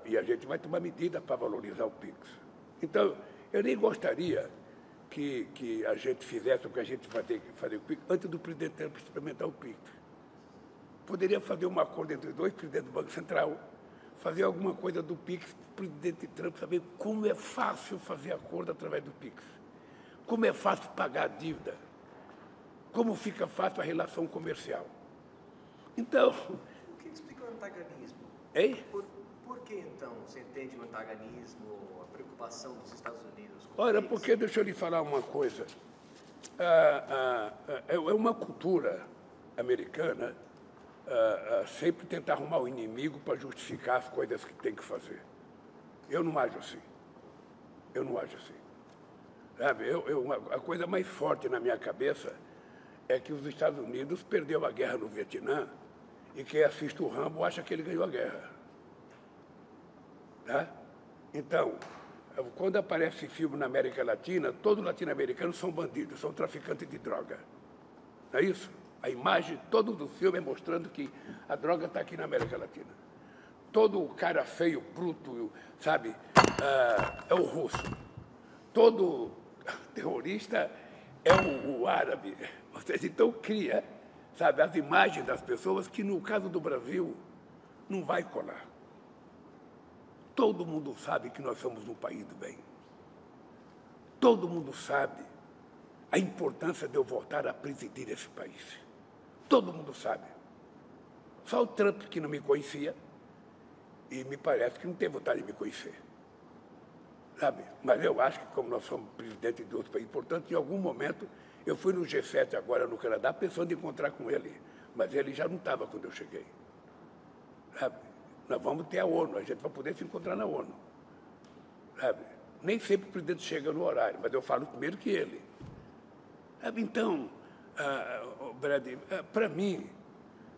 e a gente vai tomar medida para valorizar o PIX. Então, eu nem gostaria que a gente fizesse o que a gente vai ter que fazer o PIX antes do presidente Trump experimentar o PIX. Poderia fazer um acordo entre os dois presidentes do Banco Central, fazer alguma coisa do PIX para o presidente Trump saber como é fácil fazer acordo através do PIX, como é fácil pagar a dívida, como fica fácil a relação comercial. Então... O que explica o antagonismo? Hein? Por que, então, você entende o antagonismo, a preocupação dos Estados Unidos com Ora, o PIX? porque deixa eu lhe falar uma coisa. É uma cultura americana sempre tentar arrumar o inimigo para justificar as coisas que tem que fazer. Eu não ajo assim. Eu não ajo assim. Sabe, a coisa mais forte na minha cabeça é que os Estados Unidos perdeu a guerra no Vietnã e quem assiste o Rambo acha que ele ganhou a guerra. Tá? Então, quando aparece filme na América Latina, todos os latino-americanos são bandidos, são traficantes de droga. Não é isso? A imagem, todo do filme é mostrando que a droga está aqui na América Latina. Todo cara feio, bruto, sabe, é o russo. Todo terrorista é o árabe. Ou seja, então cria, sabe, as imagens das pessoas que, no caso do Brasil, não vai colar. Todo mundo sabe que nós somos um país do bem. Todo mundo sabe a importância de eu voltar a presidir esse país. Todo mundo sabe. Só o Trump que não me conhecia e me parece que não tem vontade de me conhecer. Sabe? Mas eu acho que, como nós somos presidente de outro país importante, em algum momento, eu fui no G7 agora no Canadá pensando em encontrar com ele, mas ele já não estava quando eu cheguei. Sabe? Nós vamos ter a ONU, a gente vai poder se encontrar na ONU. Sabe? Nem sempre o presidente chega no horário, mas eu falo primeiro que ele. Sabe? Então, Brad, para mim,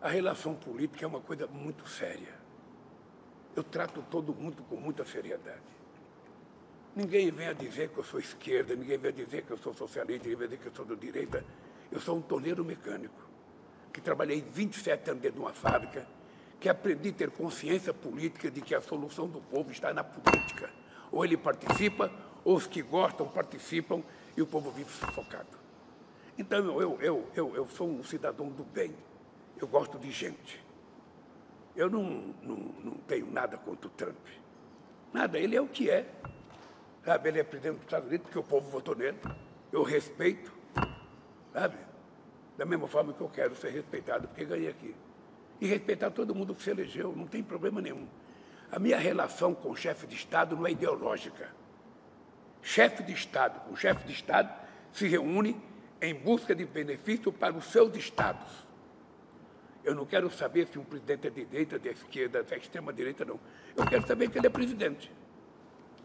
a relação política é uma coisa muito séria. Eu trato todo mundo com muita seriedade. Ninguém vem a dizer que eu sou esquerda, ninguém vem a dizer que eu sou socialista, ninguém vem a dizer que eu sou de direita. Eu sou um torneiro mecânico, que trabalhei 27 anos dentro de uma fábrica, que aprendi a ter consciência política de que a solução do povo está na política. Ou ele participa, ou os que gostam participam, e o povo vive sufocado. Então, eu sou um cidadão do bem. Eu gosto de gente. Eu não tenho nada contra o Trump. Nada, ele é o que é. Sabe, ele é presidente dos Estados Unidos porque o povo votou nele. Eu respeito, sabe? Da mesma forma que eu quero ser respeitado porque ganhei aqui. E respeitar todo mundo que se elegeu, não tem problema nenhum. A minha relação com o chefe de Estado não é ideológica. Chefe de Estado com chefe de Estado se reúne em busca de benefício para os seus estados. Eu não quero saber se um presidente é de direita, de esquerda, da extrema-direita, não. Eu quero saber que ele é presidente.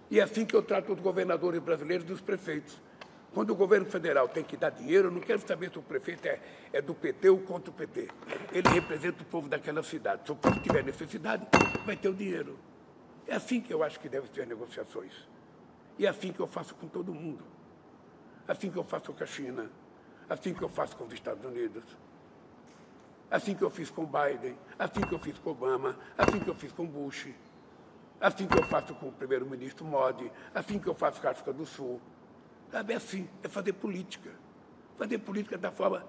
E é assim que eu trato os governadores brasileiros e os prefeitos. Quando o governo federal tem que dar dinheiro, eu não quero saber se o prefeito é do PT ou contra o PT. Ele representa o povo daquela cidade. Se o povo tiver necessidade, vai ter o dinheiro. É assim que eu acho que devem ser as negociações. E é assim que eu faço com todo mundo. Assim que eu faço com a China. Assim que eu faço com os Estados Unidos. Assim que eu fiz com Biden. Assim que eu fiz com Obama. Assim que eu fiz com Bush. Assim que eu faço com o primeiro-ministro Modi. Assim que eu faço com a África do Sul. Sabe, é assim, é fazer política. Fazer política da forma,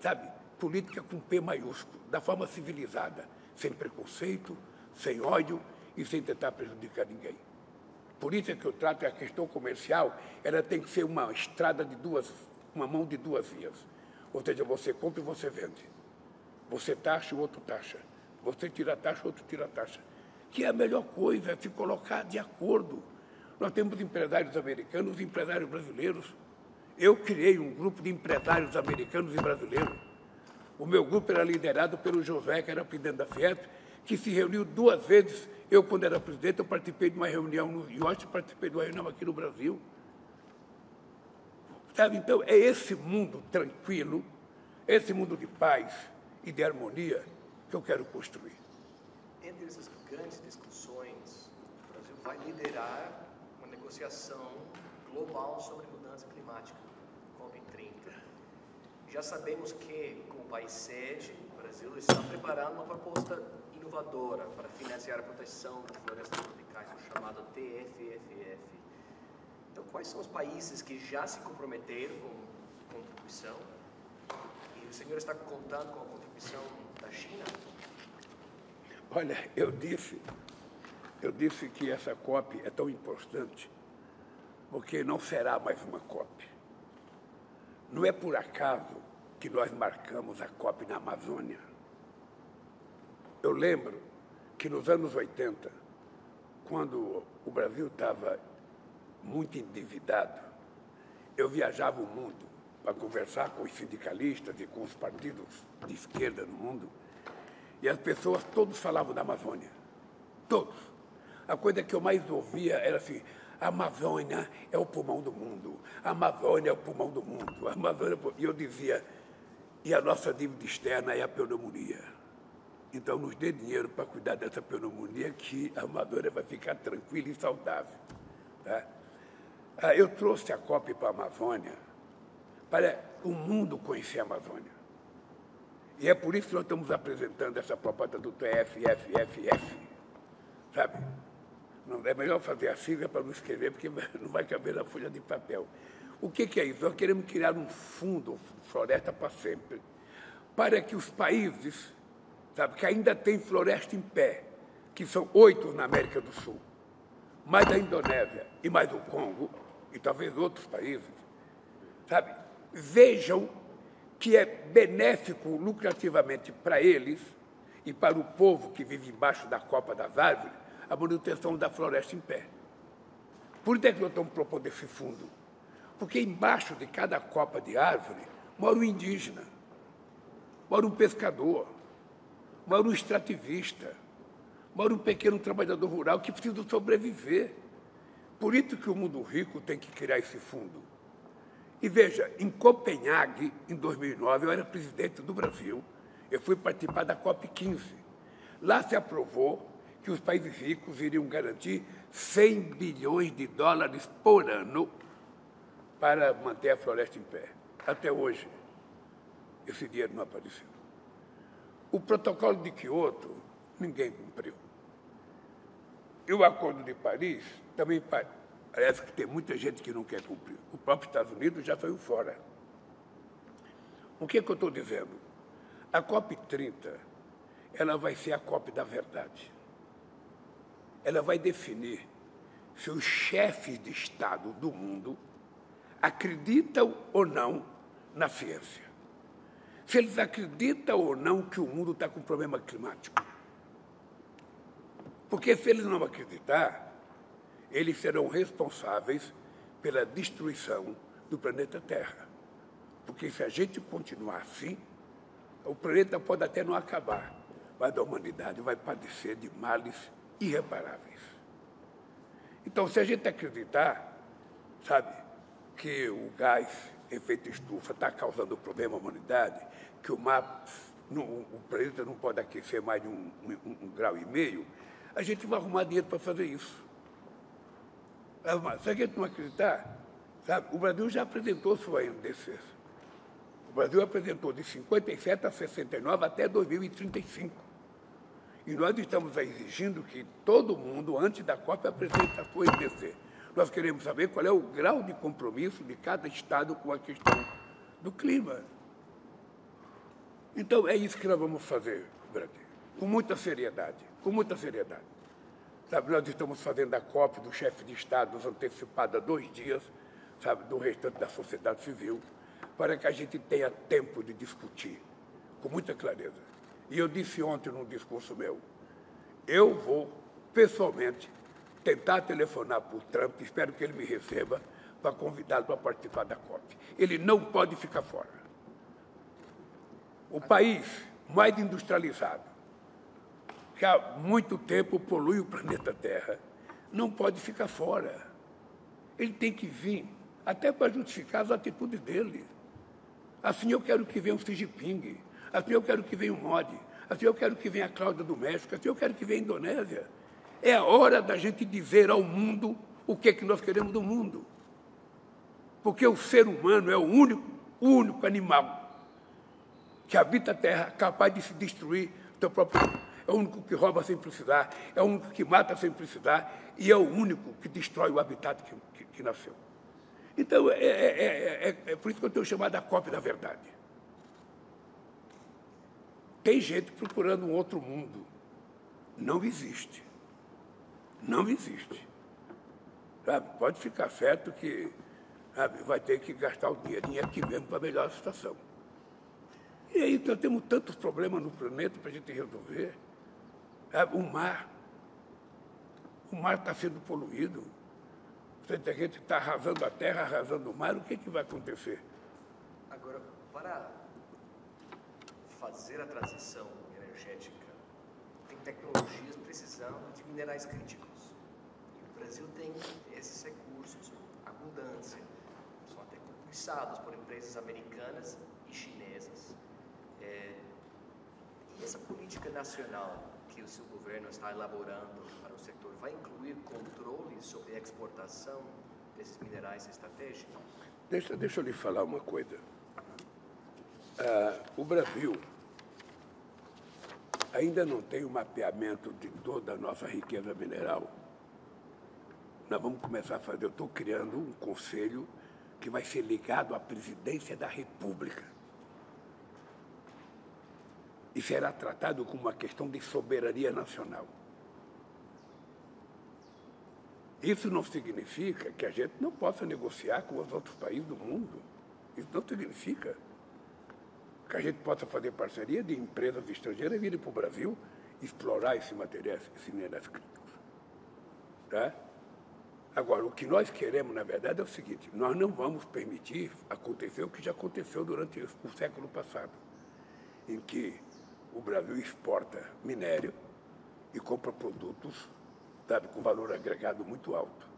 sabe, política com P maiúsculo, da forma civilizada, sem preconceito, sem ódio e sem tentar prejudicar ninguém. Por isso é que eu trato a questão comercial, ela tem que ser uma estrada de uma mão de duas vias. Ou seja, você compra e você vende. Você taxa, o outro taxa. Você tira a taxa, o outro tira a taxa. Que é a melhor coisa, é se colocar de acordo. Nós temos empresários americanos e empresários brasileiros. Eu criei um grupo de empresários americanos e brasileiros. O meu grupo era liderado pelo José, que era presidente da Fiesp, que se reuniu 2 vezes. Eu, quando era presidente, eu participei de uma reunião no Washington, participei de uma reunião aqui no Brasil. Sabe, então, é esse mundo tranquilo, esse mundo de paz e de harmonia que eu quero construir. Entre essas grandes discussões, o Brasil vai liderar uma negociação global sobre mudança climática, COP30. Já sabemos que, como país sede, o Brasil está preparando uma proposta inovadora para financiar a proteção das florestas tropicais, o chamado TFFF. Então, quais são os países que já se comprometeram com contribuição? E o senhor está contando com a contribuição da China? Olha, eu disse que essa COP é tão importante porque não será mais uma COP. Não é por acaso que nós marcamos a COP na Amazônia. Eu lembro que nos anos 80, quando o Brasil estava muito endividado, eu viajava o mundo para conversar com os sindicalistas e com os partidos de esquerda no mundo, e as pessoas todos falavam da Amazônia. Todos. A coisa que eu mais ouvia era assim: a Amazônia é o pulmão do mundo, a Amazônia é o pulmão do mundo, a Amazônia... E eu dizia, e a nossa dívida externa é a pneumonia. Então, nos dê dinheiro para cuidar dessa pneumonia, que a Amazônia vai ficar tranquila e saudável. Tá? Eu trouxe a COP para a Amazônia para o mundo conhecer a Amazônia. E é por isso que nós estamos apresentando essa proposta do TFFF, sabe? Não, é melhor fazer a sigla para não escrever, porque não vai caber na folha de papel. O que é isso? Nós queremos criar um fundo Floresta para Sempre, para que os países, sabe, que ainda têm floresta em pé, que são 8 na América do Sul, mais a Indonésia e mais o Congo, e talvez outros países, sabe, vejam que é benéfico lucrativamente para eles e para o povo que vive embaixo da copa das árvores, a manutenção da floresta em pé. Por que nós estamos propondo esse fundo? Porque embaixo de cada copa de árvore mora um indígena, mora um pescador, mora um extrativista, mora um pequeno trabalhador rural que precisa sobreviver. Por isso que o mundo rico tem que criar esse fundo. E veja, em Copenhague, em 2009, eu era presidente do Brasil, eu fui participar da COP15. Lá se aprovou que os países ricos iriam garantir 100 bilhões de dólares por ano para manter a floresta em pé. Até hoje, esse dinheiro não apareceu. O protocolo de Kyoto, ninguém cumpriu. E o Acordo de Paris também parece que tem muita gente que não quer cumprir. O próprio Estados Unidos já saiu fora. O que eu estou dizendo? A COP30, ela vai ser a COP da verdade. Ela vai definir se os chefes de Estado do mundo acreditam ou não na ciência. Se eles acreditam ou não que o mundo está com problema climático. Porque se eles não acreditar, eles serão responsáveis pela destruição do planeta Terra. Porque se a gente continuar assim, o planeta pode até não acabar, mas a humanidade vai padecer de males irreparáveis. Então, se a gente acreditar, sabe, que o gás efeito estufa está causando problema à humanidade, que o planeta não pode aquecer mais de 1,5 graus, a gente vai arrumar dinheiro para fazer isso. Se a gente não acreditar, sabe, o Brasil já apresentou sua NDC. O Brasil apresentou de 57 a 69 até 2035. E nós estamos exigindo que todo mundo, antes da COP, apresente a sua NDC. Nós queremos saber qual é o grau de compromisso de cada Estado com a questão do clima. Então, é isso que nós vamos fazer, Brasil, com muita seriedade, com muita seriedade. Sabe, nós estamos fazendo a COP do chefe de Estado antecipada 2 dias, sabe, do restante da sociedade civil, para que a gente tenha tempo de discutir com muita clareza. E eu disse ontem num discurso meu, eu vou, pessoalmente, tentar telefonar para o Trump, espero que ele me receba, para convidá-lo para participar da COP. Ele não pode ficar fora. O país mais industrializado, que há muito tempo polui o planeta Terra, não pode ficar fora. Ele tem que vir, até para justificar as atitudes dele. Assim eu quero que venha o Xi Jinping, assim eu quero que venha o Modi, assim eu quero que venha a Cláudia do México, assim eu quero que venha a Indonésia. É a hora da gente dizer ao mundo o que é que nós queremos do mundo. Porque o ser humano é o único animal que habita a terra, capaz de se destruir o teu próprio filho. É o único que rouba sem precisar, é o único que mata sem precisar e é o único que destrói o habitat que nasceu. Então, é por isso que eu tenho chamado a cópia da verdade. Tem gente procurando um outro mundo. Não existe. Não existe. Sabe? Pode ficar certo que, sabe, vai ter que gastar o dinheirinho aqui mesmo para melhorar a situação. E aí nós temos tantos problemas no planeta para a gente resolver. Sabe? O mar está sendo poluído. A gente está arrasando a terra, arrasando o mar, o que vai acontecer? Agora, para fazer a transição energética, tem tecnologias precisando de minerais críticos. E o Brasil tem esses recursos abundantes. São até conquistados por empresas americanas e chinesas. E essa política nacional que o seu governo está elaborando para o setor vai incluir controle sobre a exportação desses minerais estratégicos? Deixa eu lhe falar uma coisa. O Brasil ainda não tem um mapeamento de toda a nossa riqueza mineral. Nós vamos começar a fazer, eu estou criando um conselho que vai ser ligado à presidência da República. E será tratado como uma questão de soberania nacional. Isso não significa que a gente não possa negociar com os outros países do mundo. Isso não significa que a gente possa fazer parceria de empresas estrangeiras virem para o Brasil explorar esses minerais críticos. Tá? Agora, o que nós queremos, na verdade, é o seguinte: nós não vamos permitir acontecer o que já aconteceu durante o século passado, em que o Brasil exporta minério e compra produtos, sabe, com valor agregado muito alto.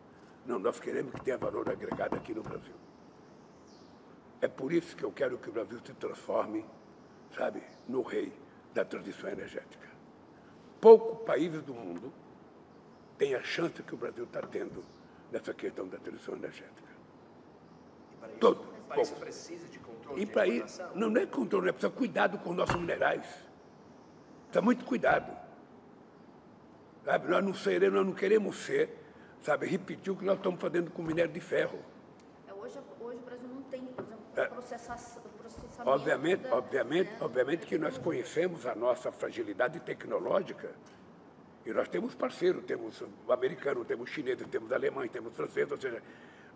Não, nós queremos que tenha valor agregado aqui no Brasil. É por isso que eu quero que o Brasil se transforme, sabe, no rei da transição energética. Poucos países do mundo têm a chance que o Brasil está tendo nessa questão da transição energética. Para isso precisa de controle e de para exportação? isso, não é controle, é precisa cuidado com os nossos minerais. Precisa muito cuidado. Sabe? Nós não queremos ser, sabe, repetir o que nós estamos fazendo com o minério de ferro. Hoje o Brasil não tem, por exemplo, processamento. Obviamente que nós conhecemos a nossa fragilidade tecnológica e nós temos parceiros, temos o americano, temos o chinês, temos o alemão, temos o francês, ou seja,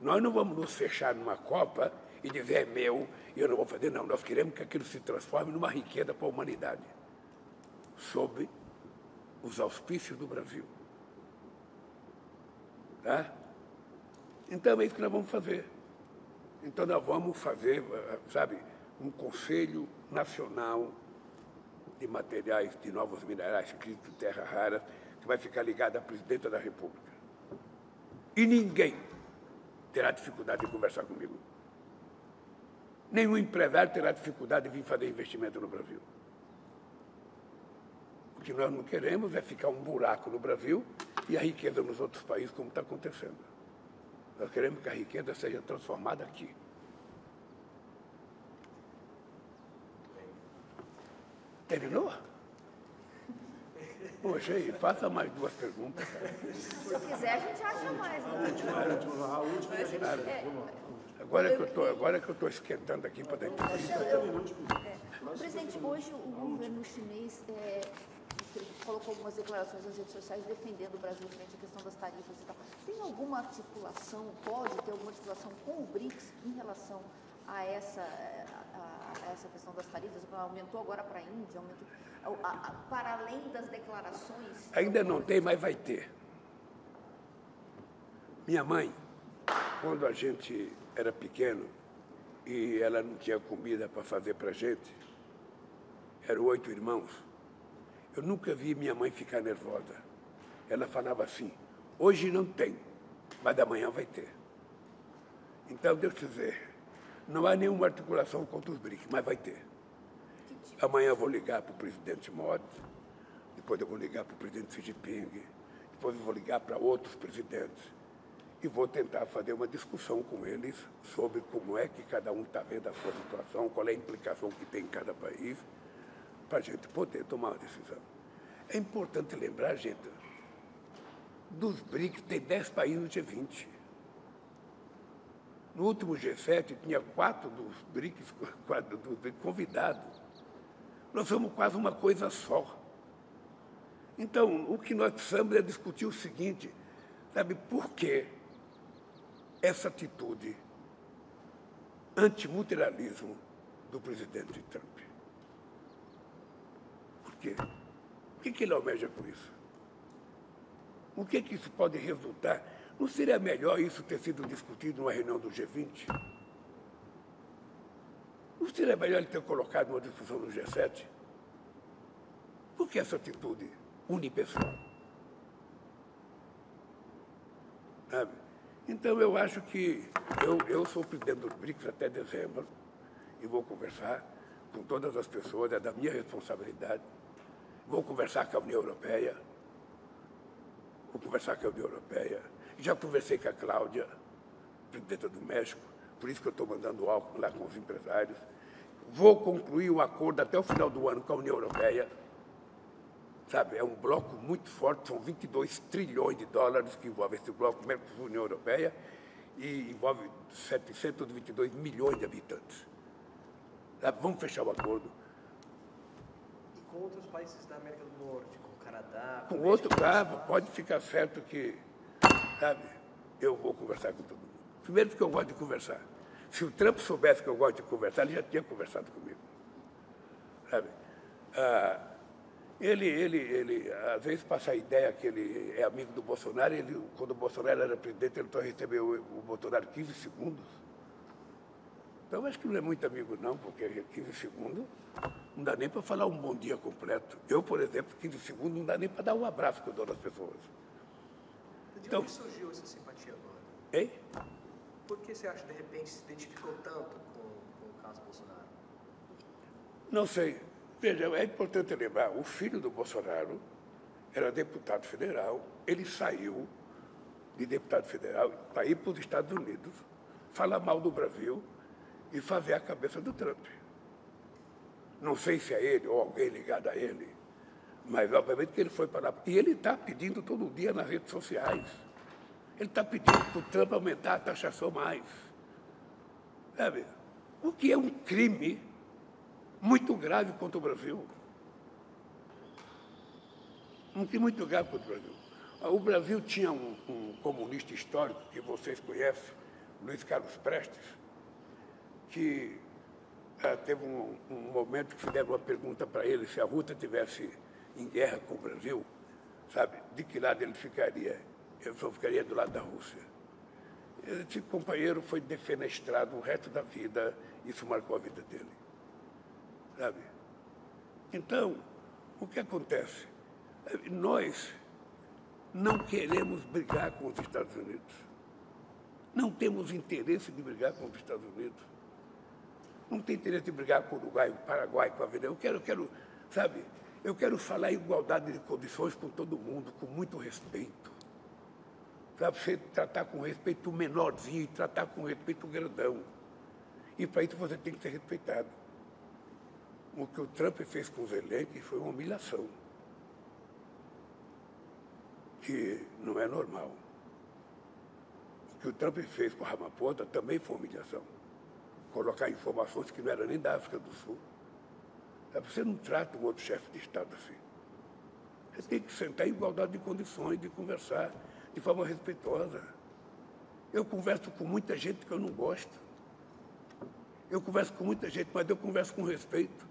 nós não vamos nos fechar numa copa e dizer é meu e eu não vou fazer, não. Nós queremos que aquilo se transforme numa riqueza para a humanidade, sob os auspícios do Brasil. Tá? Então é isso que nós vamos fazer. Então nós vamos fazer, sabe, um Conselho Nacional de Materiais, de Novos Minerais Críticos, Terras Raras, que vai ficar ligado à Presidenta da República. E ninguém terá dificuldade de conversar comigo. Nenhum empresário terá dificuldade de vir fazer investimento no Brasil. O que nós não queremos é ficar um buraco no Brasil e a riqueza nos outros países, como está acontecendo. Nós queremos que a riqueza seja transformada aqui. Terminou? Poxa, aí, faça mais duas perguntas. Se eu quiser, a gente acha mais. Né? Agora que eu estou esquentando aqui para dar entrevista. Presidente, hoje o governo chinês colocou algumas declarações nas redes sociais defendendo o Brasil frente à questão das tarifas e tal. Tem alguma articulação, pode ter alguma articulação com o BRICS em relação a essa questão das tarifas? Aumentou agora para a Índia, para além das declarações? Ainda não tem, mas vai ter. Minha mãe, quando a gente era pequeno e ela não tinha comida para fazer para a gente, eram 8 irmãos, eu nunca vi minha mãe ficar nervosa. Ela falava assim: hoje não tem, mas amanhã vai ter. Então, deixa eu dizer, não há nenhuma articulação contra os BRICS, mas vai ter. Amanhã eu vou ligar para o presidente Modi, depois eu vou ligar para o presidente Xi Jinping, depois eu vou ligar para outros presidentes. e vou tentar fazer uma discussão com eles sobre como é que cada um está vendo a sua situação, qual é a implicação que tem em cada país, para a gente poder tomar uma decisão. É importante lembrar, gente, dos BRICS tem 10 países no G20. No último G7 tinha 4 dos BRICS convidados. Nós somos quase uma coisa só. Então, o que nós precisamos é discutir o seguinte, sabe, por que essa atitude antimultilateralismo do presidente Trump? Por quê? O que ele almeja com isso? O que isso pode resultar? Não seria melhor isso ter sido discutido numa reunião do G20? Não seria melhor ele ter colocado uma discussão no G7? Por que essa atitude unipessoal? Sabe? Então, eu acho que eu sou presidente do BRICS até dezembro e vou conversar com todas as pessoas, é da minha responsabilidade. Vou conversar com a União Europeia. Já conversei com a Cláudia, presidenta do México, por isso que eu estou mandando álcool lá com os empresários. Vou concluir o acordo até o final do ano com a União Europeia. Sabe, é um bloco muito forte, são 22 trilhões de dólares que envolve esse bloco, Mercosul, União Europeia, e envolve 722 milhões de habitantes. Sabe, vamos fechar o acordo. E com outros países da América do Norte, com o Canadá... Com outro caso, pode ficar certo que, sabe, eu vou conversar com todo mundo. Primeiro porque eu gosto de conversar. Se o Trump soubesse que eu gosto de conversar, ele já tinha conversado comigo. Sabe? Ele às vezes passa a ideia que ele é amigo do Bolsonaro. Quando o Bolsonaro era presidente, ele só recebeu o Bolsonaro 15 segundos. Então, eu acho que não é muito amigo, não, porque 15 segundos não dá nem para falar um bom dia completo. Eu, por exemplo, 15 segundos não dá nem para dar um abraço que eu dou nas pessoas. De onde surgiu essa simpatia agora? Hein? Por que você acha, de repente, se identificou tanto com o caso Bolsonaro? Não sei. Veja, é importante lembrar, o filho do Bolsonaro era deputado federal, ele saiu de deputado federal para ir para os Estados Unidos, falar mal do Brasil e fazer a cabeça do Trump. Não sei se é ele ou alguém ligado a ele, mas obviamente que ele foi para lá. E ele está pedindo todo dia nas redes sociais. Ele está pedindo para o Trump aumentar a taxação mais. Sabe? O que é um crime muito grave contra o Brasil. Um crime muito grave contra o Brasil. O Brasil tinha um comunista histórico, que vocês conhecem, Luiz Carlos Prestes, que teve um momento que fizeram uma pergunta para ele, se a Rússia estivesse em guerra com o Brasil, sabe, de que lado ele ficaria? Ele só ficaria do lado da Rússia. Esse companheiro foi defenestrado o resto da vida, isso marcou a vida dele. Sabe? Então, o que acontece? Nós não queremos brigar com os Estados Unidos. Não temos interesse de brigar com os Estados Unidos. Não tem interesse de brigar com o Uruguai, com o Paraguai, com a Venezuela. Eu quero falar em igualdade de condições com todo mundo, com muito respeito. Sabe, você tratar com respeito o menorzinho e tratar com respeito o grandão. E para isso você tem que ser respeitado. O que o Trump fez com o Zelensky foi uma humilhação, que não é normal. O que o Trump fez com a Ramaphosa também foi uma humilhação. Colocar informações que não eram nem da África do Sul. Você não trata um outro chefe de Estado assim. Você tem que sentar em igualdade de condições, de conversar de forma respeitosa. Eu converso com muita gente que eu não gosto. Eu converso com muita gente, mas eu converso com respeito.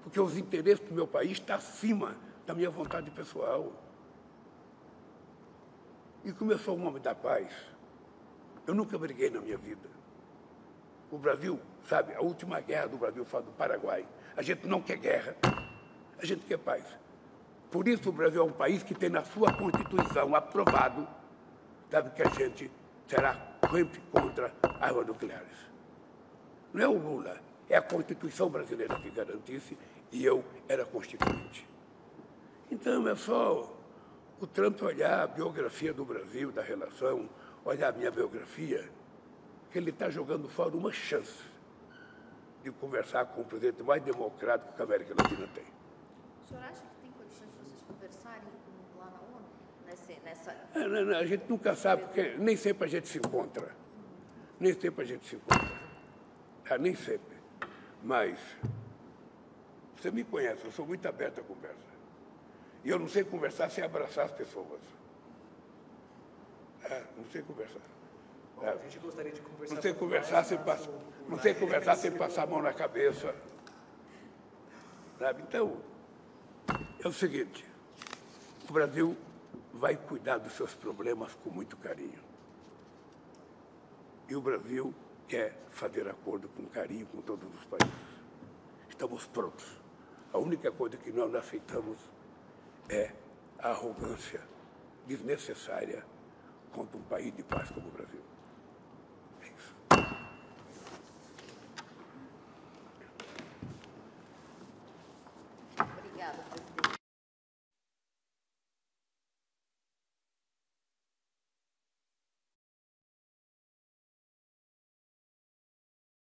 Porque os interesses do meu país estão acima da minha vontade pessoal. E como eu sou um homem da paz, eu nunca briguei na minha vida. O Brasil, sabe, a última guerra do Brasil foi do Paraguai. A gente não quer guerra, a gente quer paz. Por isso o Brasil é um país que tem na sua Constituição aprovado, sabe, que a gente será sempre contra armas nucleares. Não é o Lula, é a Constituição brasileira que garante isso, e eu era constituinte. Então, é só o Trump olhar a biografia do Brasil, da relação, olhar a minha biografia, que ele está jogando fora uma chance de conversar com o presidente mais democrático que a América Latina tem. O senhor acha que tem condições de vocês conversarem lá na ONU? Nessa... Não, a gente nunca sabe, porque nem sempre a gente se encontra. Nem sempre a gente se encontra. Nem sempre. Mas você me conhece, eu sou muito aberto à conversa. E eu não sei conversar sem abraçar as pessoas. Não sei conversar. Bom, a gente gostaria de conversar. Não sei conversar sem passar. Não sei conversar sem passar a mão na cabeça. Sabe? Então, é o seguinte, o Brasil vai cuidar dos seus problemas com muito carinho. E o Brasil quer fazer acordo com carinho com todos os países. Estamos prontos. A única coisa que nós não aceitamos é a arrogância desnecessária contra um país de paz como o Brasil.